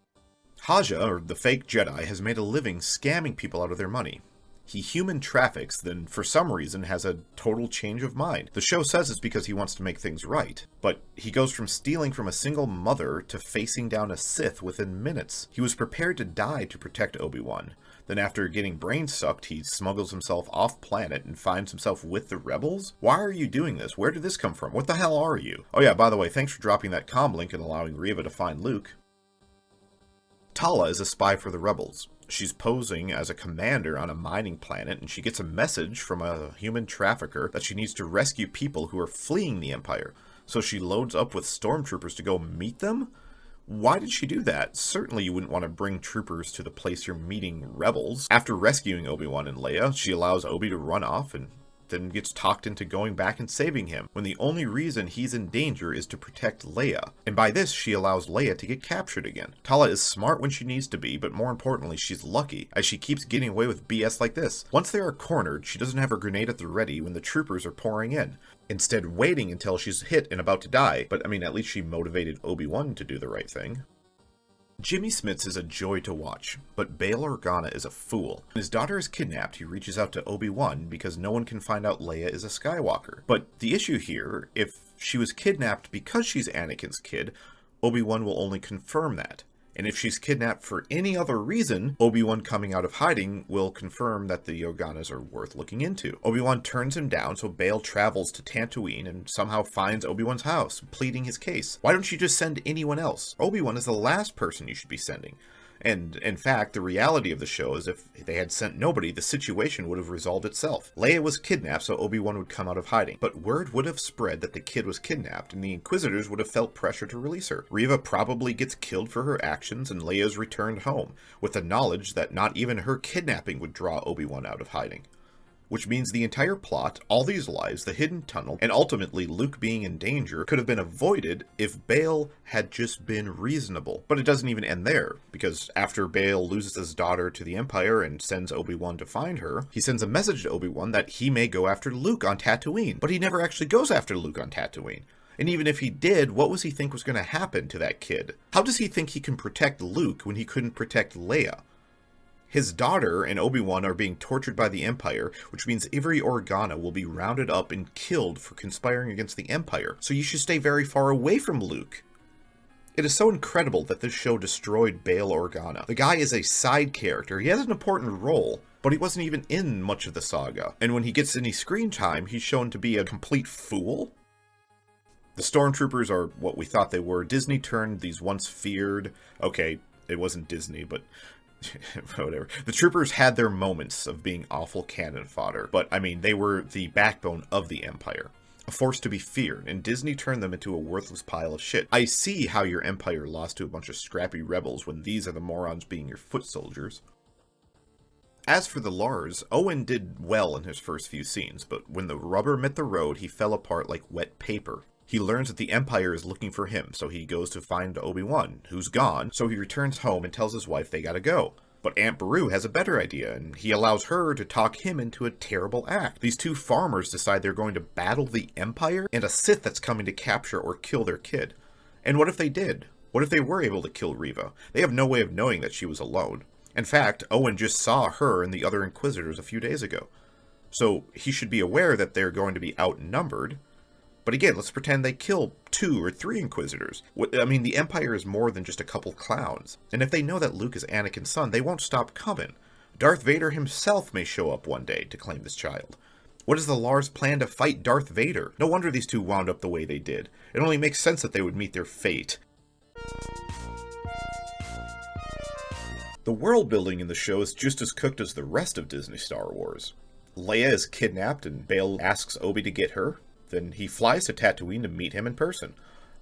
Haja, or the fake Jedi, has made a living scamming people out of their money. He human traffics, then for some reason has a total change of mind. The show says it's because he wants to make things right, but he goes from stealing from a single mother to facing down a Sith within minutes. He was prepared to die to protect Obi-Wan. Then after getting brain sucked, he smuggles himself off planet and finds himself with the rebels? Why are you doing this? Where did this come from? What the hell are you? Oh yeah, by the way, thanks for dropping that comm link and allowing Reva to find Luke. Tala is a spy for the rebels. She's posing as a commander on a mining planet, and she gets a message from a human trafficker that she needs to rescue people who are fleeing the Empire. So she loads up with stormtroopers to go meet them? Why did she do that? Certainly you wouldn't want to bring troopers to the place you're meeting rebels. After rescuing Obi-Wan and Leia, she allows Obi to run off and then gets talked into going back and saving him, when the only reason he's in danger is to protect Leia. And by this, she allows Leia to get captured again. Tala is smart when she needs to be, but more importantly, she's lucky, as she keeps getting away with BS like this. Once they are cornered, she doesn't have her grenade at the ready when the troopers are pouring in. Instead, waiting until she's hit and about to die. But I mean, at least she motivated Obi-Wan to do the right thing. Jimmy Smits is a joy to watch, but Bail Organa is a fool. When his daughter is kidnapped, he reaches out to Obi-Wan because no one can find out Leia is a Skywalker. But the issue here, if she was kidnapped because she's Anakin's kid, Obi-Wan will only confirm that. And if she's kidnapped for any other reason, Obi-Wan coming out of hiding will confirm that the Organas are worth looking into. Obi-Wan turns him down, so Bail travels to Tatooine and somehow finds Obi-Wan's house, pleading his case. Why don't you just send anyone else? Obi-Wan is the last person you should be sending. And, in fact, the reality of the show is if they had sent nobody, the situation would have resolved itself. Leia was kidnapped, so Obi-Wan would come out of hiding. But word would have spread that the kid was kidnapped, and the Inquisitors would have felt pressure to release her. Reva probably gets killed for her actions, and Leia's returned home, with the knowledge that not even her kidnapping would draw Obi-Wan out of hiding. Which means the entire plot, all these lies, the hidden tunnel, and ultimately Luke being in danger could have been avoided if Bail had just been reasonable. But it doesn't even end there, because after Bail loses his daughter to the Empire and sends Obi-Wan to find her, he sends a message to Obi-Wan that he may go after Luke on Tatooine. But he never actually goes after Luke on Tatooine. And even if he did, what was he think was going to happen to that kid? How does he think he can protect Luke when he couldn't protect Leia? His daughter and Obi-Wan are being tortured by the Empire, which means Ivry Organa will be rounded up and killed for conspiring against the Empire, so you should stay very far away from Luke. It is so incredible that this show destroyed Bail Organa. The guy is a side character, he has an important role, but he wasn't even in much of the saga, and when he gets any screen time, he's shown to be a complete fool. The Stormtroopers are what we thought they were. Disney turned these once feared... Okay, it wasn't Disney, but... whatever. The troopers had their moments of being awful cannon fodder, but I mean, they were the backbone of the Empire. A force to be feared, and Disney turned them into a worthless pile of shit. I see how your Empire lost to a bunch of scrappy rebels when these are the morons being your foot soldiers. As for the Lars, Owen did well in his first few scenes, but when the rubber met the road, he fell apart like wet paper. He learns that the Empire is looking for him, so he goes to find Obi-Wan, who's gone, so he returns home and tells his wife they gotta go. But Aunt Beru has a better idea, and he allows her to talk him into a terrible act. These two farmers decide they're going to battle the Empire and a Sith that's coming to capture or kill their kid. And what if they did? What if they were able to kill Reva? They have no way of knowing that she was alone. In fact, Owen just saw her and the other Inquisitors a few days ago. So he should be aware that they're going to be outnumbered. But again, let's pretend they kill 2 or 3 Inquisitors. I mean, the Empire is more than just a couple clowns. And if they know that Luke is Anakin's son, they won't stop coming. Darth Vader himself may show up one day to claim this child. What is the Lars' plan to fight Darth Vader? No wonder these two wound up the way they did. It only makes sense that they would meet their fate. The world building in the show is just as cooked as the rest of Disney Star Wars. Leia is kidnapped and Bail asks Obi to get her. Then he flies to Tatooine to meet him in person.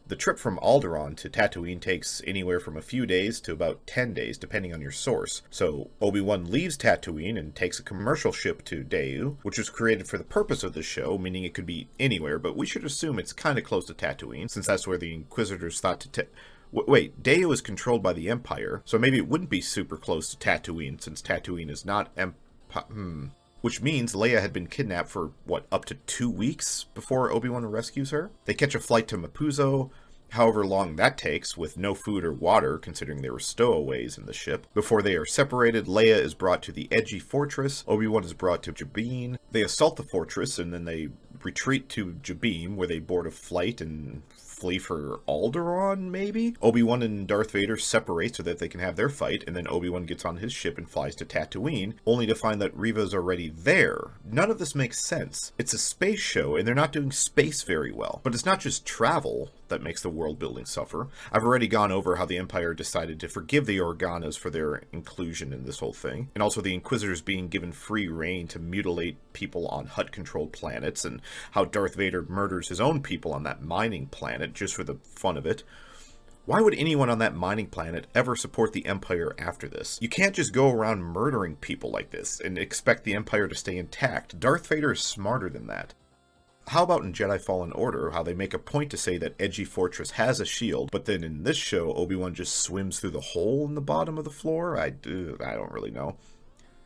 The trip from Alderaan to Tatooine takes anywhere from a few days to about 10 days, depending on your source. So Obi-Wan leaves Tatooine and takes a commercial ship to Dayu, which was created for the purpose of the show, meaning it could be anywhere, but we should assume it's kind of close to Tatooine, since that's where the Inquisitors thought to wait, Dayu is controlled by the Empire, so maybe it wouldn't be super close to Tatooine, since Tatooine is not Which means Leia had been kidnapped for, up to 2 weeks before Obi-Wan rescues her? They catch a flight to Mapuzo, however long that takes, with no food or water, considering they were stowaways in the ship. Before they are separated, Leia is brought to the Edgy Fortress, Obi-Wan is brought to Jabin. They assault the fortress, and then they retreat to Jabim, where they board a flight and flee for Alderaan, maybe? Obi-Wan and Darth Vader separate so that they can have their fight, and then Obi-Wan gets on his ship and flies to Tatooine, only to find that Reva's already there. None of this makes sense. It's a space show, and they're not doing space very well. But it's not just travel that makes the world building suffer. I've already gone over how the Empire decided to forgive the Organas for their inclusion in this whole thing, and also the Inquisitors being given free reign to mutilate people on Hutt-controlled planets, and how Darth Vader murders his own people on that mining planet just for the fun of it. Why would anyone on that mining planet ever support the Empire after this? You can't just go around murdering people like this and expect the Empire to stay intact. Darth Vader is smarter than that. How about in Jedi Fallen Order, how they make a point to say that Edgy Fortress has a shield, but then in this show, Obi-Wan just swims through the hole in the bottom of the floor? I don't really know.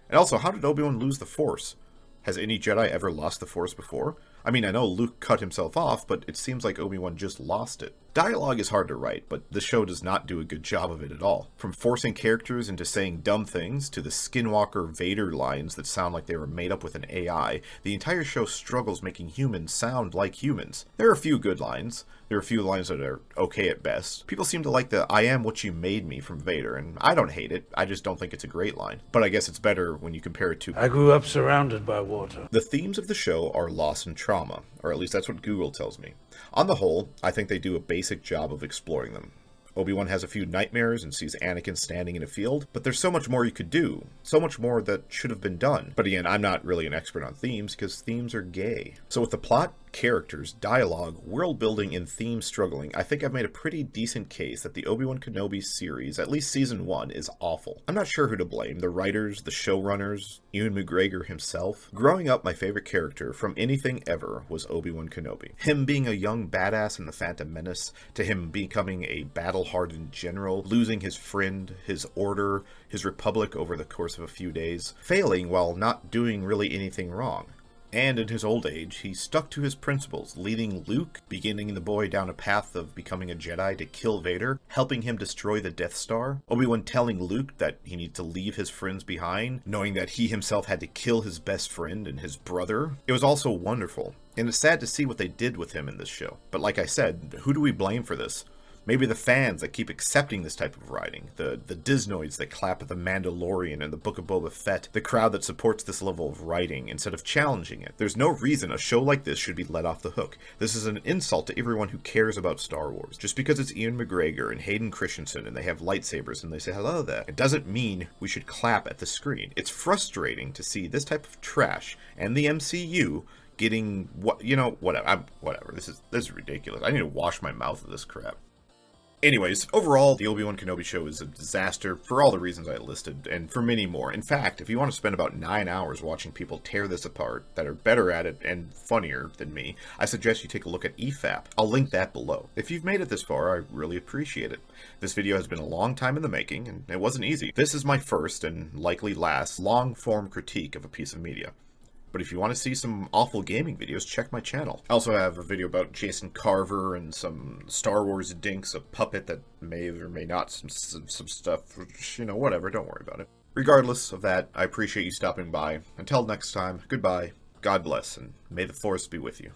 And also, how did Obi-Wan lose the Force? Has any Jedi ever lost the Force before? I mean, I know Luke cut himself off, but it seems like Obi-Wan just lost it. Dialogue is hard to write, but the show does not do a good job of it at all. From forcing characters into saying dumb things, to the Skinwalker Vader lines that sound like they were made up with an AI, the entire show struggles making humans sound like humans. There are a few good lines. There are a few lines that are okay at best. People seem to like the "I am what you made me" from Vader, and I don't hate it. I just don't think it's a great line. But I guess it's better when you compare it to I grew up surrounded by water. The themes of the show are loss and trauma, or at least that's what Google tells me. On the whole, I think they do a basic job of exploring them. Obi-Wan has a few nightmares and sees Anakin standing in a field, but there's so much more you could do. So much more that should have been done. But again, I'm not really an expert on themes, because themes are gay. So with the plot, characters, dialogue, world building, and themes struggling, I think I've made a pretty decent case that the Obi-Wan Kenobi series, at least season 1, is awful. I'm not sure who to blame, the writers, the showrunners, Ewan McGregor himself. Growing up, my favorite character from anything ever was Obi-Wan Kenobi. Him being a young badass in The Phantom Menace, to him becoming a battle-hardened general, losing his friend, his order, his republic over the course of a few days, failing while not doing really anything wrong. And in his old age, he stuck to his principles, leading Luke, beginning the boy down a path of becoming a Jedi to kill Vader, helping him destroy the Death Star, Obi-Wan telling Luke that he needs to leave his friends behind, knowing that he himself had to kill his best friend and his brother. It was also wonderful, and it's sad to see what they did with him in this show. But like I said, who do we blame for this? Maybe the fans that keep accepting this type of writing, the Disnoids that clap at The Mandalorian and the Book of Boba Fett, the crowd that supports this level of writing instead of challenging it. There's no reason a show like this should be let off the hook. This is an insult to everyone who cares about Star Wars. Just because it's Ewan McGregor and Hayden Christensen and they have lightsabers and they say hello there, it doesn't mean we should clap at the screen. It's frustrating to see this type of trash and the MCU getting whatever. This is ridiculous. I need to wash my mouth of this crap. Anyways, overall, the Obi-Wan Kenobi show is a disaster for all the reasons I listed, and for many more. In fact, if you want to spend about 9 hours watching people tear this apart that are better at it and funnier than me, I suggest you take a look at EFAP. I'll link that below. If you've made it this far, I really appreciate it. This video has been a long time in the making, and it wasn't easy. This is my first, and likely last, long-form critique of a piece of media. But if you want to see some awful gaming videos, check my channel. I also have a video about Jason Carver and some Star Wars dinks, a puppet that may or may not, some stuff, whatever, don't worry about it. Regardless of that, I appreciate you stopping by. Until next time, goodbye, God bless, and may the Force be with you.